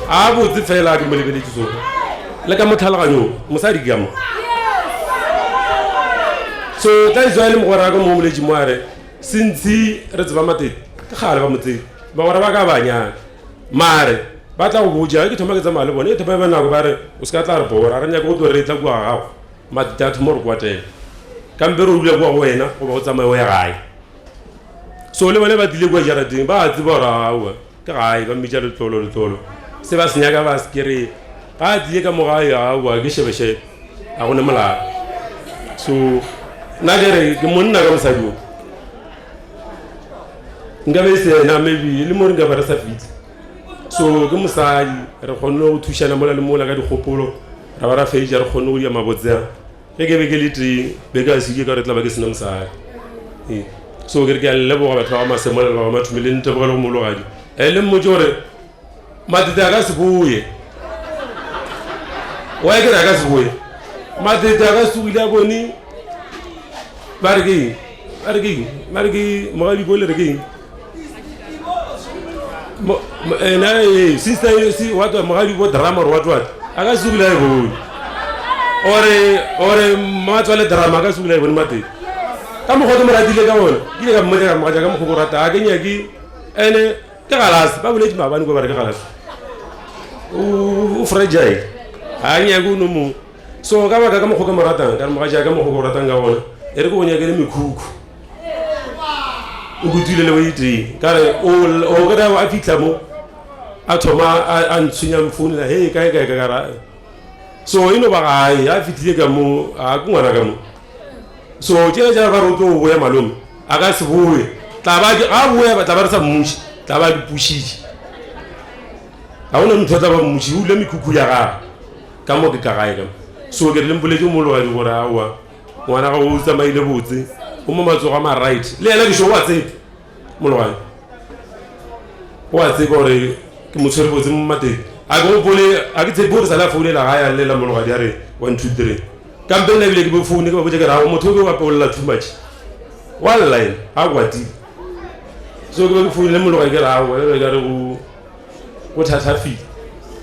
a botse fela ke mo lebeletse so le ka motlhalaganyo mosadi ke mo so tla iswa le mogora ka mo moletsi mo are sintsi re tseba matete ke gale ba motse ba gore ba ka banyana mare ba tla go boja ke thoma ke tsamaya le bone e thopa ba nako ba re o se ka tla re bora re nyaka go tlo re tla kwa gago matete a thoma re kwa teng ka mbere o dula kwa go wena go ba go tsamaya o ya gae so le bone ba dile kwa jarateng ba tseba gore aowa ke gae ba mmitša letlolo se ba senyaka ba se kere ba dile ka mogae aowa ke shebeshebe a gone molao so nna kere ke monna ka mosadi o nka be sena maybe le mo re nka ba re sa fitlhe so ke mosadi re kgonne go thušana mola le mola ka dikgopolo ra ba ra feja re kgonne go dia mabotsea ge ke be ke le teng be ka seke ka re tla ba ke sena mosadi so ke re ke a leboga batho ba masemola le ba mathume le nteboga le go mologadi le mmotse gore matete a ka se boye wa ke re a ka se boye matete a ka se boile a bone ba re ke mogadi ko le re keng sister what mogadi bo drama or what aka subila e bone ore matswa le drama aka subila e bone mate ka mo go mo ratile ka bona ke ka mmotsa ka moga ka mo go rata a ke nyaki ene ke galas ba boletse mabane go ba re ke galas o fragile a nyaki o no mo so ka ba ka mo go ka mo ratang ka mo ga ja ka mo go ratang ka bona e re go nyake le mekhukhu o gutile le wait ka re o ga da wa fitla mo a thoma a ntsunya mfuni la hey kae ka ra so ino ba gae a fitile ka mo a ku ngwana ka mo so tjela ja ba roto o ya malome a ka se boe tla ba a boe ba tla ba re sa mmushi tla ba di pushiji a ona ntho tla ba mmushi o le mikuku ya ka mo ke ka gae ka so ke le mbole jo molo ga di gore a wa ngwana ga o tsamaile botse o mo matsoga ma right le ela ke sho wa tse molo ga wa tse gore ke mo tshwere botse mo mateng a go bole a ke tse bore sala foune la ga ya le la molo ga di are 1 2 3 kampe nna bile ke bo foune ke ba botse ke ra motho ke wa polla too much wallahi a gwati so ke ba foune le molo ga ke ra wa le ga re go thatha fi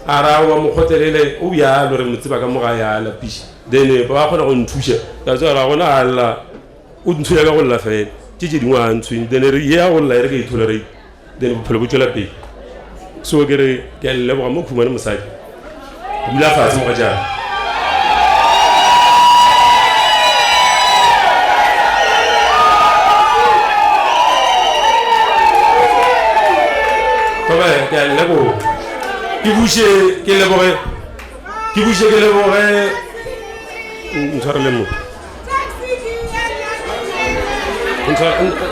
ara wa mo khotelele o ya lo re mtsiba ka mo ga ya la pish then ba khona go nthusha ka tswa ra gona alla o nthuya ka go lla fela ke dingwa ntshwing then re ya go lla re ke ithola then bophelo bo tswela pele so ke re ke a leboga mo khumane mosadi bula fatshe mo ga jana Baba ke a leboga ke bushe ke leboge ntshwarele mo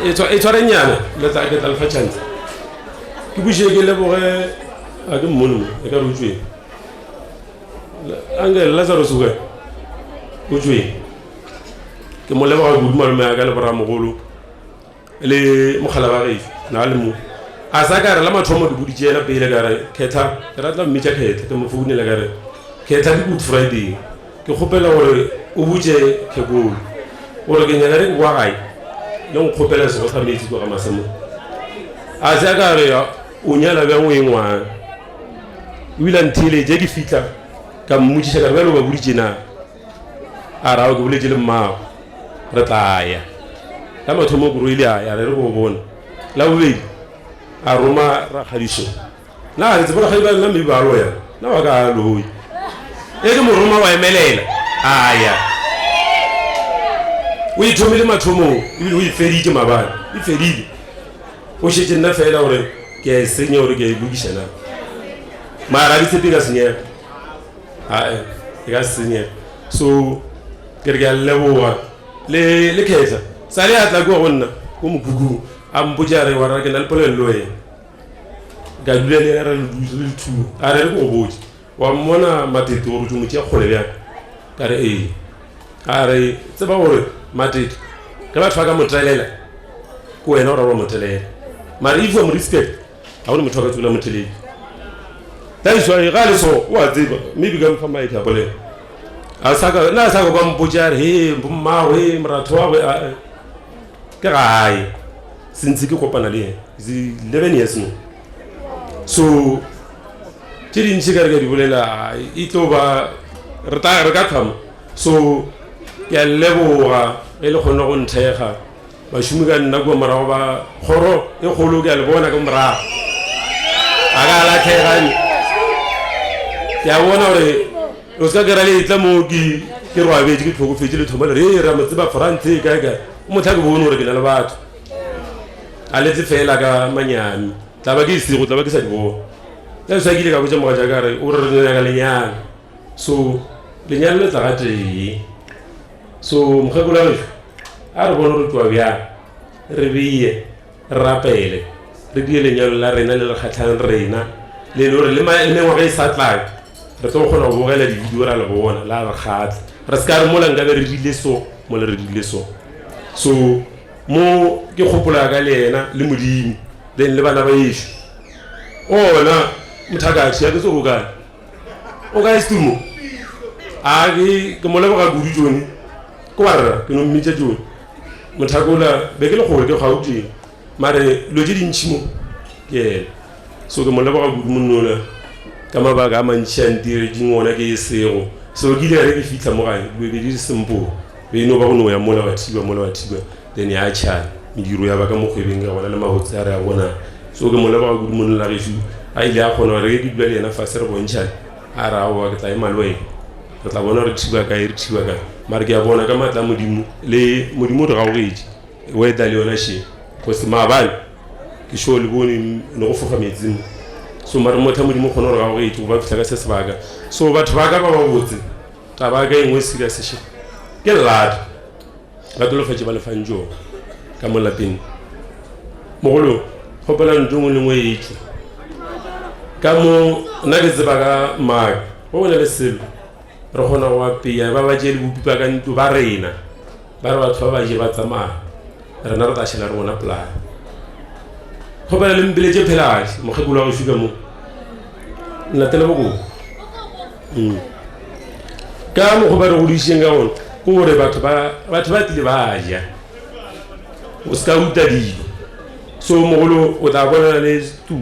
e tshware nyana le tsa ke tla fa chance ke bushe ke leboge a ke mmono e ka rutswe angela Lazarus go utswe ke mo leboga go duma le ka le bra mogolo le mogala ba re na le mo a sa ka re la mathomo di buditjela pele ka re khetha ra tla mmitša khetha ke mo founela ka re khetha ke good friday ke kgopela gore o butse khekolo gore ke nyaka re kwa gae le nkgopela se go sa metsi go ga masemo a se ka re o nyala bja ngwe ngwana o ile ntile je ke fitla ka mmotšiša ka re ba lo ba buditjena a ra o ke boletse le mmago re tla ya la mathomo go ile ya re go bona la bobedi a roma ra khadiso na re tsebora khaiba nna me ba lo ya na wa ka loyi e ke mo roma wa emelela aya o ithomile mathomo ibile o ifeditse mabane e fedile o shetse nna fela gore ke senye gore ke bukishana mara di sepika senye e ka senye so ke re ke leboga le khetha sale a tla go gonna go mogugu a mbojare wa ra ke na le polelo e ga dulele ra le thu a re go botse wa mmona matete o rutumo tše kgole bja ka re a re tseba gore matete ke batho ba ka motelela ko wena o ra wa motelela mara if wa mo respect a gone motho ka tsula moteledi that is why ga le so wa tseba maybe ka mfa maike a bolela a sa ka ba mbojare he mmago he moratho wa ke gae since ke kopana le 11 years no so tše dintši ka re ka di bolela e tlo ba re ka thama so ke a leboga e le kgone go nthekga bašomi ka nna kua morago ba kgoro e kgolo ke a le bona ka morago a ka latlhegane ke a bona gore o se ka kera le etla mo ke roabetse ke tlhokofetse le thoma le re ra motseba france kae kae o motlha ke bone gore ke na le batho a letse fela ka manyami taba ke se go taba ke sa dibo ya sa ke le ka botsa mo ga jagare o re ne ka lenyana so lenyana le tla ga tee so mkhekula re a re bona re twa bya re biye rapele re die lenyalo la rena le re khatlhang rena le re le ngwa ga isa tla re tlo gona go bogela di video ra le bona la re khatla re ska re mola nka be re dile so mo le re dile so mo ke kgopola ka le yena le modimo then le bana ba yeshu ona mthakathi ya ke so ka o ka istumo a ke mo le ba ga gudi jone ko barra ke no mmitsa jone mothakola be ke le gore ke gauti mare lo je dintshimo ke so ke mo le ba ga gudi monnola ka mabaka a mantšhantire dingona ke esego so ke ile re ke fitla mo gae be di simple be no ba go no ya mola wa thiba then ya tšha mediro ya ba ka mokgwebeng ka bona le mahotse a re a bona so ke mo le ba ga gudi monnola geshu a ile a kgona re ke dula le yena fa se re bontšha a ra wa ke tla e malwe re tla bona re thiba ka mare ke a bona ka matla modimo le modimo re ga o getse weda le yona she go se maabane ke sho le bone no go fofa metsing so mare motho modimo khona re ga o getse ba fitla ka se sebaka so batho ba ka ba botse ta ba ka engwe serious she ke lat ba tlo fetse ba le fanjo ka mo lapeng mogolo khopela ndungu le ngwe ithu ka mo na ke tseba ka mag o ne le selo re gona go apea ba ba jele bopipa ka ntlo ba rena ba re batho ba ba je ba tsamaya rena re tashela re bona plan go ba le mbele je phelaga mogekula go figa mo nna tele go ka mo go ba re go diseng ga ona go re batho ba tile ba ja o ska uta di so mogolo o ta bona le tu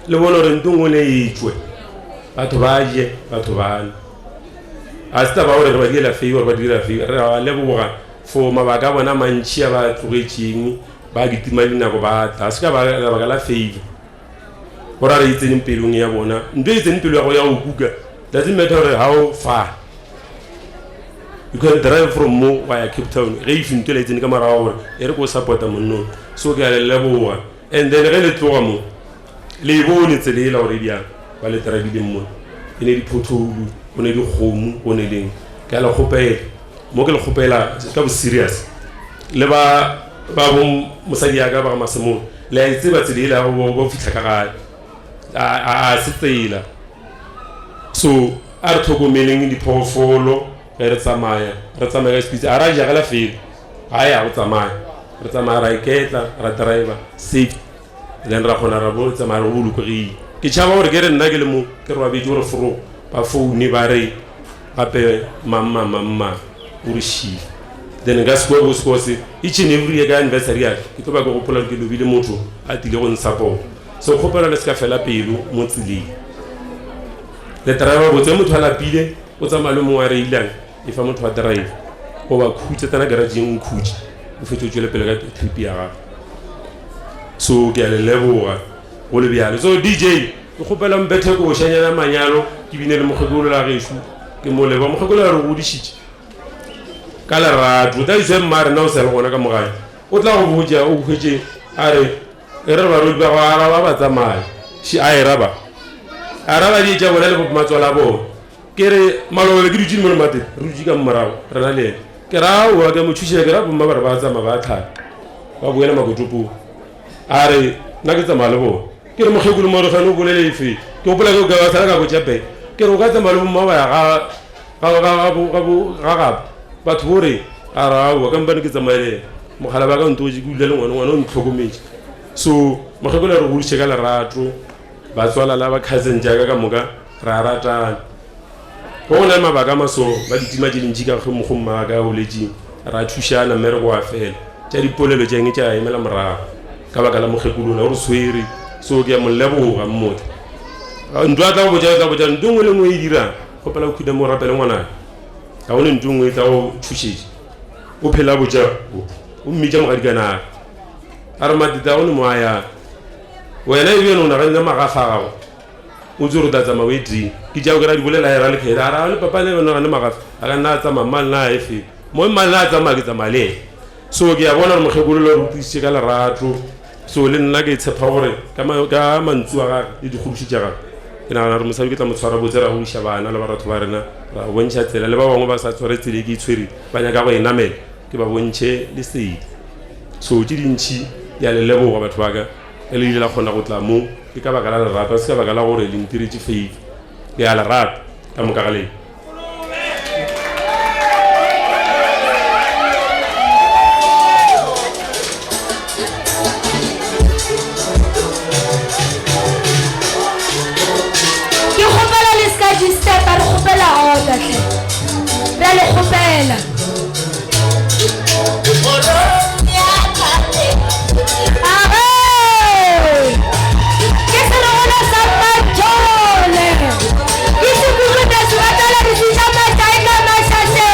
le bona re ntungo le itwe batho ba je batho ba a sta ba re ba dira favor ba dira favor re a leboga for mabaka bona mantši a ba tlogetšeng ba gitima dinako ba tla se ka ba ka la favor gora re itseng pelong ya bona ntwe itseng pelo ya go ya go kuka doesn't matter how far you can drive from mo via Cape Town re ifinto le itseng ka mara gore e re go supporta monno so ke a le leboga and then re le tloga mo le bone tselela gore dia ba le trabile mo ene di photolu o ne di kgomo o ne leng ka la khopela mo ke le khopela ka bo serious le ba bo mosadi ya ka ba masemo le a itse ba tselela go fitla ka ga a se tsela so a re thogomeleng di phofolo re tsamaya ka speed a ra ja ga la fela a ya go tsamaya re tsamaya ra iketla ra driver safe then ra khona ra bo tsamaya go lukuri ke tšhaba gore ke re nna ke le mo ke re ba be gore foro ba phone ba re gape mamma o re shi then ga se go se each and every year ga anniversary ya ke tlo ba go gopola ke lobile motho a tile go nsapo so khopela le ska fela pelo mo tsileng le driver bo tse motho a lapile o tsamaya le mo wa re ilang e fa motho wa drive go ba khutse tsana garage eng khutse o fetso tswele pele ka trip ya ga so ke a le leboga go le bjale so DJ ke khopela mbethe ko shanyana manyalo ke bine le mogekolo la geshu ke mo leba mogekolo la re go dishitse ka la ratu da itse mare na o se le gona ka mogae o tla go boja o khwetse a re re ba ro ba ga ba tsamaya shi a era ba di ja bona le bo matswala bo ke re malole ke ditšhini mo le mate re ditši ka mmarago re na le ke ra o ke mo thušela ke ra bomma ba re ba tsamaya ba tlhaka ba boela makotopo a re nna ke tsamaya le bona ke re mogekolo mo re gane o bolele efe ke gopola ke ka sala ka botšape ke re o ka tsamaya le bomma ba ya ga batho bore a ra o ka mpane ke tsamaele mogala ba ka ntoje ke dula le ngwana o ntlhokometse so mogekolo re go ditše ka lerato ba tswala la ba cousin jaaka ka moka ra ratana go na mabaka maso ba ditima di dintši ka go mma ka o letseng ra thušana mme re go a fela tša dipolelo tša eng tša emela morago ka baka la mogekolo o re swere so ke a mo leboga mmotho ntho a tla go botša ntho ngwe le ngwe e dirang gopela o khuda mo rapele ngwana ga o ne ntho ngwe e tla go thušetše o phela botša o mmitša mogadikanaga a re matita o ne mo a yang wena e bjeno o naganne magafa a gago o tse gore ta tsamaya o e ding ke jao ke ra di bolela era le kgeda a ra le papa le nagane magafa a ka nna a tsamaya mmal na a e fela mo mmal na a tsamaya ke tsamaya le ene so ke a bona gore mogekolo le re utlwisitše ka lerato so le nna ke tshepa gore ka mantswe a gage le dikgoduši tša gage ke nagana gore mosabi ke tla mo tshwara botse ra go iša bana le baratho ba rena ra bontšha tsela le ba bangwe ba sa tshware tsele ke itshwere ba nyaka go enamela ke ba bontšhe lesedi so tše dintšhi ya le leboga batho ba ka e le ile la kgona go tla mo ke ka baka la lerato se ka baka la gore le ntiretše faith le ya lerato ka moka ga leng Step, re kgopela order hle re le kgopela ke se re gona sa matole ke se bubuta se batala di fitša matai ka mašaše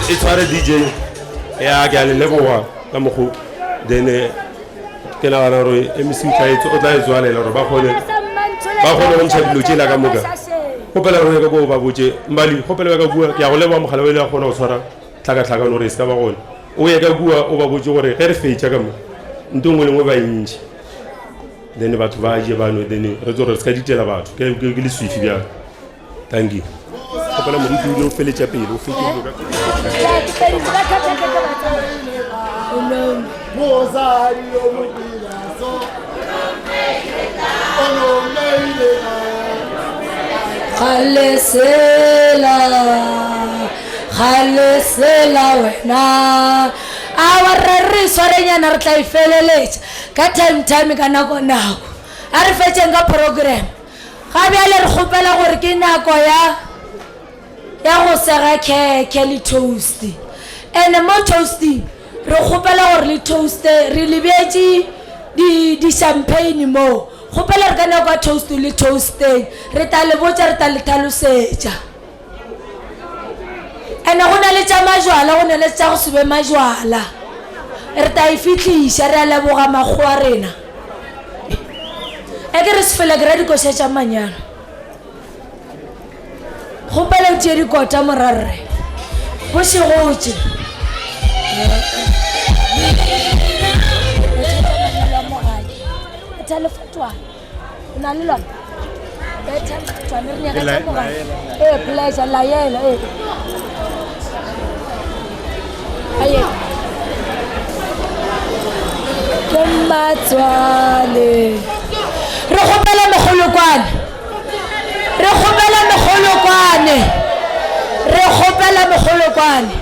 e tshware DJ ya ke a le leboga ka mogo then ke nagana gore MC o tla e tswalela gore ba kgone go ntšha dilo tšela ka moka gopela rone ka ko ba botse mbali gopela ka bua ke ya go leboga mogala o ile a kgona go tshwara tlhakatlhakano gore e se ka ba gone o ye ka bua o ba botse gore ge re fetša ka mo nto ngwe lengwe ba ntšhi then batho ba je bano then re tse gore re se ka ditela batho ke le swifi bjalo thank you gopela moruti o feletša pele o fetile galesela wena a re swarenyana re tla e feleletša ka time ka nako a re fetšeng ka program ga bjale re kgopela gore ke nako ya go sega khekhe le toast and mo toasting re kgopela gore le toast re lebetše di champagne mo kgopela re ka nako ya toast le toasteng re tla le botša re tla le tlhalosetša ene go na le tša majwala go na le tša go sebe majwala re ta e fitlhiša re a leboga mago a rena e ke re se fela ke ra dikoša tša manyano kgopela tšee dikota morarre go se gotše na le lona pleasure laela aye ke matswale re kgopela megolokwane re kgopela megolokwane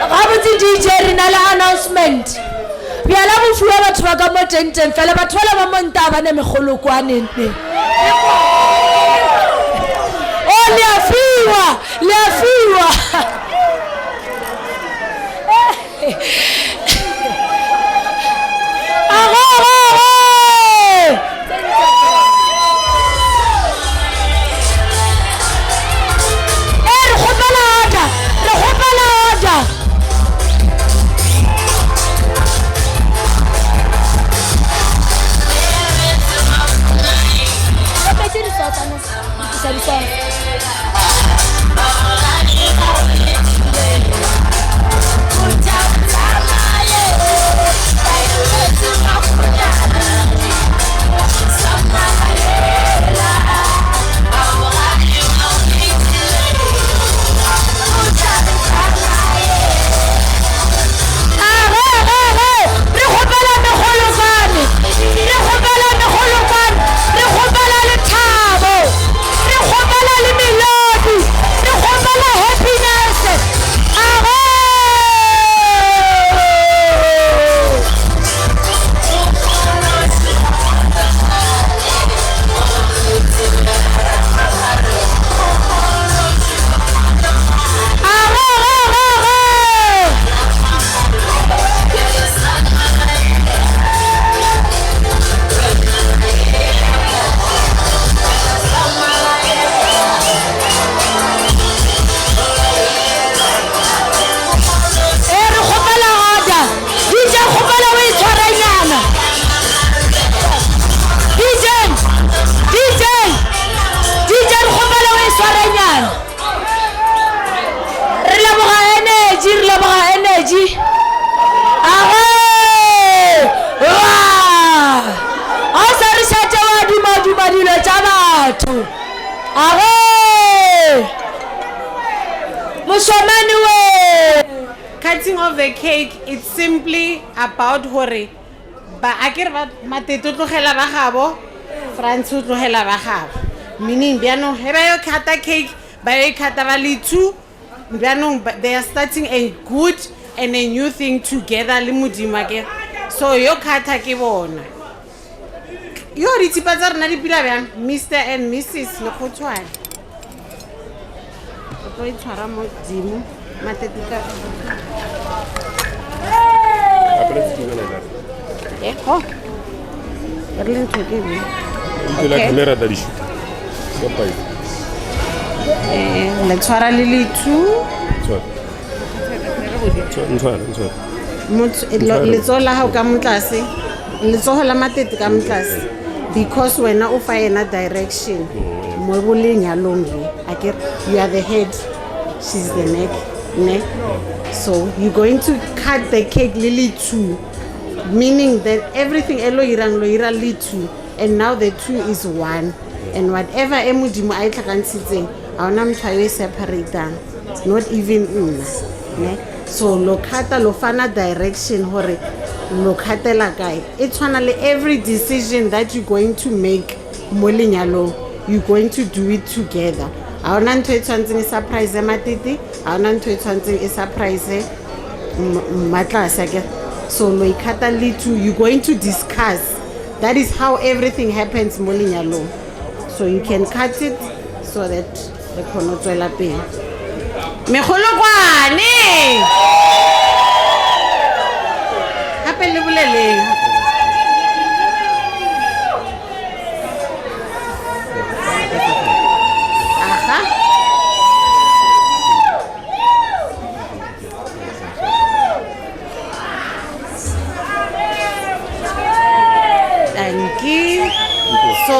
gabotse DJ re na le announcement bjala bofiwa batho ba ka mo tenteng fela batho bala ba monta ba ne megolokwane o le afiwa re Motswedi ahe a sa re setse wa duma dilo tsa batho ahe Moshomane we. Cutting of the cake, it's simply about hore ba akere ba matete o tlogela ba gabo France o tlogela ba gabo meaning biano he ba yo kata cake ba yo kata ba le two biano they are starting a good and a new thing together le modimo akere so yo kata ke bona yo ditipa tsa rena di pila bjang Mr and Mrs Lekgotshwane o tlo itshwara modimo matete ka oh Berlin to give you la camera da lishu sopa le tshwara le le two le tsola ha ka motlase le tsohola matete ka motlase because wena o fa ena direction mo boleng ya lonely akere you are the head she's the neck ne so you're going to cut the cake lily two meaning that everything elo ira little and now the two is one and whatever emudimo a itlhakantshitseng a ona motho a yo separate not even nna ne so lo khata lo fana direction hore lo khatela kae e tshwana le every decision that you're going to make mo lenyalong you're going to do it together a ona ntho e tshwantseng e surprise matiti a ona ntho e tshwantseng e surprise matlase ke so lo ikhata little you're going to discuss that is how everything happens mo lenyalong so you can cut it so that le khono tswela pele megolokwane hape le boleleng aha thank you so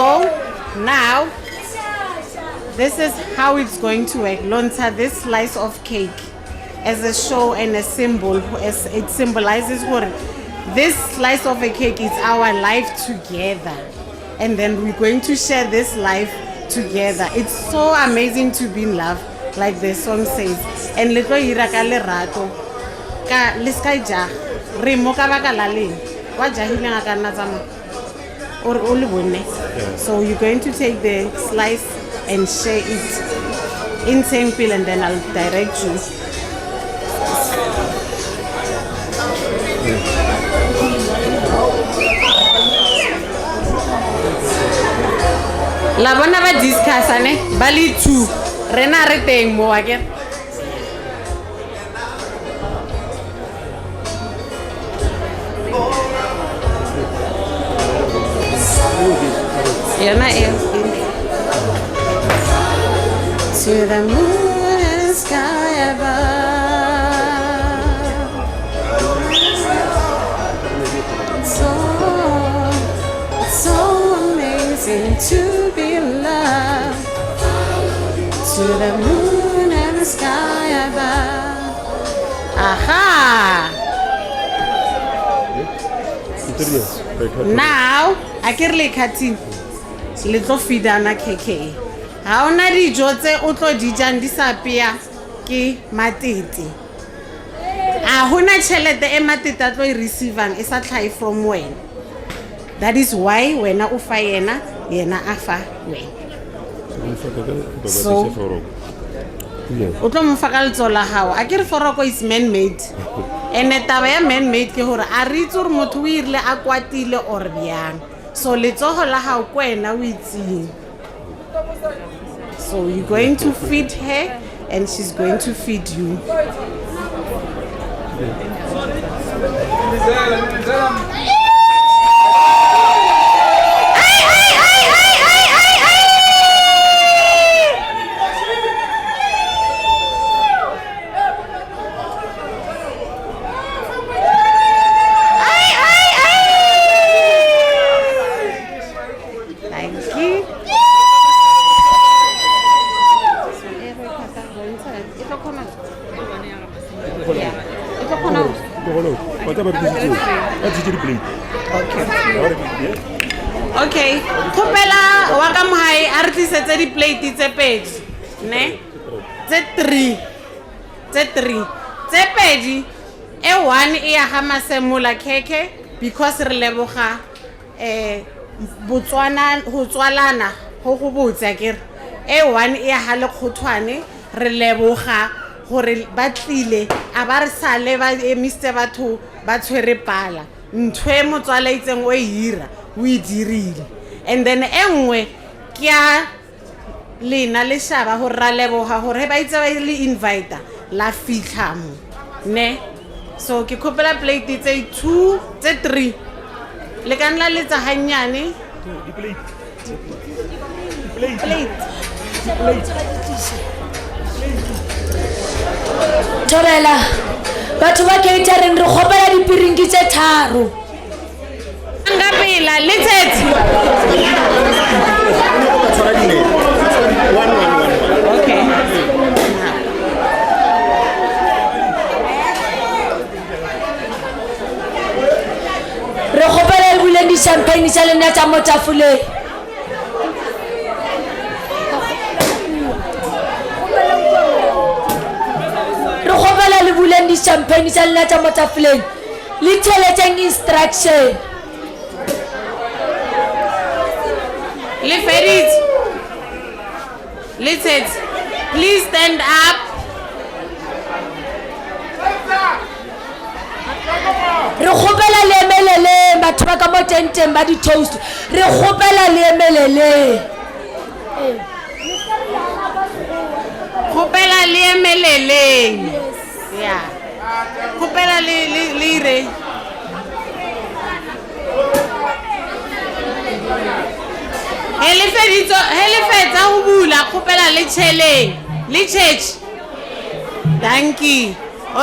now this is how it's going to work. Lonta this slice of cake as a show and a symbol, as it symbolizes what this slice of a cake is our life together, and then we're going to share this life together. It's so amazing to be in love, like the song says. And little iraka le rato ka liskaija remo ka baka la leng wa jahile ngaka nna tsama or o le bone. So you're going to take the slice and share it in Temple and then I'll direct you. La bona ba discussane ba le two rena re teng mo wa ke yana to the moon and sky above. So amazing to be loved. To the moon and the sky above. Aha! Now, I can like cutting little feed and a cake. Ha ona dijo tse o tlo di jang di sa apea ke matete a hona chelete e matete a tlo I receivang e sa tlhae from wena that is why wena o fa yena a fa wena so o tlo mo fa ka letsola hao a ke re foroko is man made ene taba ya man made ke hore a re itse gore motho o irile a kwatile or byang so letsogo la hao kwena o itseng. So you're going to feed her and she's going to feed you. Okay, kgopela wa ka mohae a re tlisetse di-plate tse pedi ne tse 3 tse pedi e 1 e ya ga Masemola Keke because re leboga go tswalana go go botsa kere e 1 e ya ga Lekgothwane re leboga gore ba tlile a ba re sale ba emise batho ba tshwere pala ntwe motswala itseng o e hira o e dirile and then engwe ke ya lena le shaba gore ra leboga gore ba itse ba le invite la fitlha mo ne so ke khopela plate tse 2 tse 3 le ka nna le tsa hanyane Thobela batho ba catering re kgopela dipirinki tse 3 nga pila le tsetsi okay re kgopela le buleng di-champagne tsa lena tsa mo tafoleng re kgopela le buleng di-champagne tsa lena tsa mo tafoleng le theletseng instruction le feditse le tsetsi please stand up re kgopela le emelele batho ba ka mo tenteng ba di-toast re kgopela le emelele kgopela le emeleleng ya kgopela le ire he le fetsa go bula kgopela le tšheleng le tšhetše danki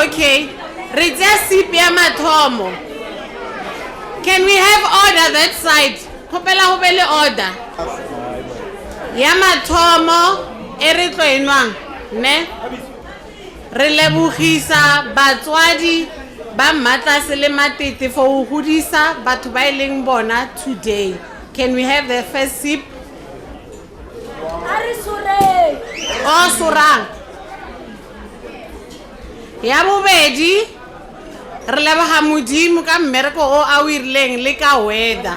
okay re tšea sipi ya mathomo can we have order that side kgopela go be le order ya mathomo e re tlo enwang ne re lebogisa batswadi ba Mmatlase le Matete for go godisa batho ba e leng bona today. Can we have the first sip? Oh, surang. Ya bobedi re leboga Modimo ka mmereko o a o irileng le ka weather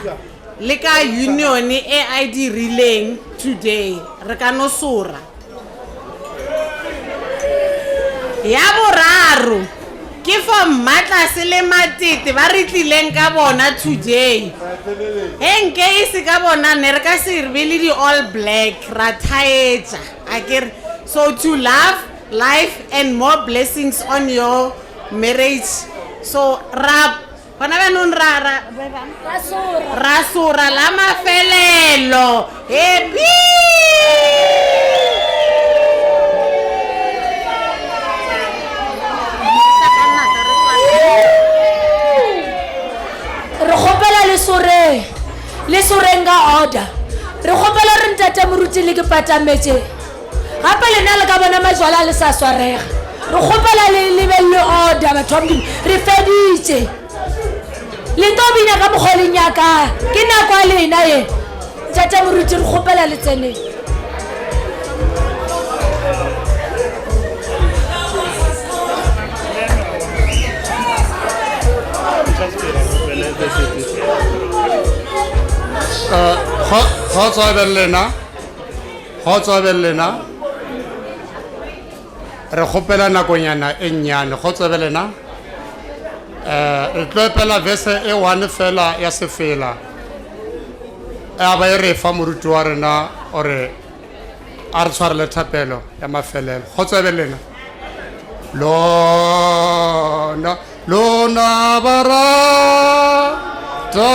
le ka union e a dirileng today re ka no sura. Ya boraro ke for Mmatlase le Matete ba re tlileng ka bona today enke e se ka bona ne re ka se re be le di all black ra thaetsa akere so to love life and more blessings on your marriage so rap bona ba non rasura la mafelelo happy re kgopela le soreng ka order re kgopela re ntate moruti le ke patametse gape lena le ka bona majwala le sa swarega re kgopela le lebelle order batho ba modimo re feditse le to bina ka mokgwa le nyaka ke nako a lena ye ntate moruti re kgopela le tseneng Hotsabelena re kgopela nakonyana e nnyane Hotsabelena re tlopela vese e 1 fela ya sefela a ba re fa moruti wa rena ore a re tshware le thapelo ya mafelelo Hotsabelena lona bara ta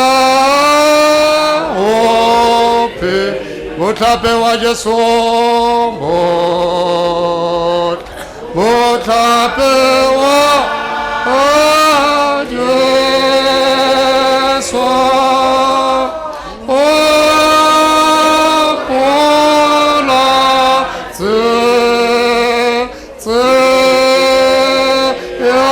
ope motlape wa Jesu motlape wa Jesu pola ya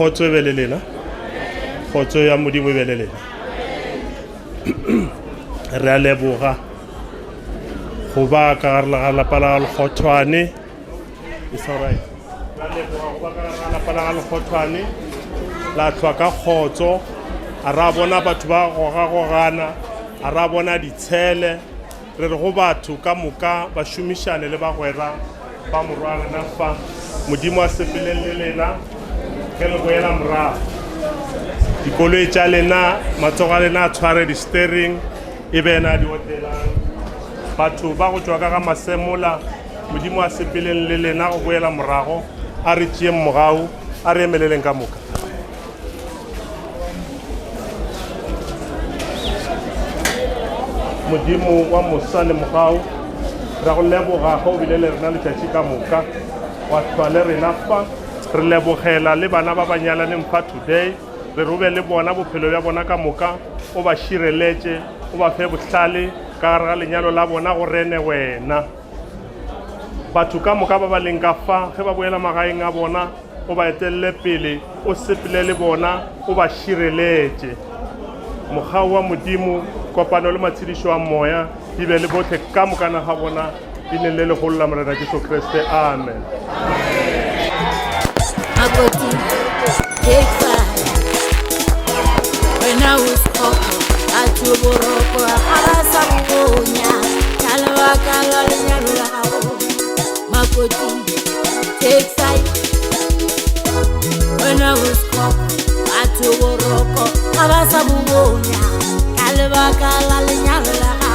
Khotso e be le lena. Khotso ya Modimo e be le lena. Re a leboga go ba ka gare la lapa la Lekgothwane. It's all right. Re a leboga go ba ka gare la lapa la Lekgothwane. La tlhwa ka khotso. A ra bona batho ba gogagogana. A ra bona ditshele. Re re go batho ka moka ba šomišane le bagwera ba morwa rena fa Modimo a sepeleng le lena ge le boela morago dikoloi tša lena matsogo a lena a tshware di-steering e be ena di otelang batho ba go tšwa ka ga masemola Modimo a sepeleng le lena go boela morago a re tšee mogau a re emeleleng ka moka Modimo wa mosa le mogau ra go leboga go bile le rena letšatši ka moka wa tlhwa le rena fa re lebogela le bana ba banyalaneng fa today re robe le bona bophelo bja bona ka moka o ba šireletše o ba fe bohlale ka gare ga lenyalo la bona go rene wena batho ka moka ba ba leng ka fa ge ba boela magaeng a bona o ba etelele pele o sepele le bona o ba šireletše mogau wa Modimo kopano le matshedišo a moya di be le botlhe ka mokana ga bona di ne le legolo la morena Jesu Kriste amen Makoti, take five. When I was coco, I took a rope, I saw Bonya, Kalawaka, Makoti, take five. When I was coco, I took a rope, I saw Bonya, Kalawaka,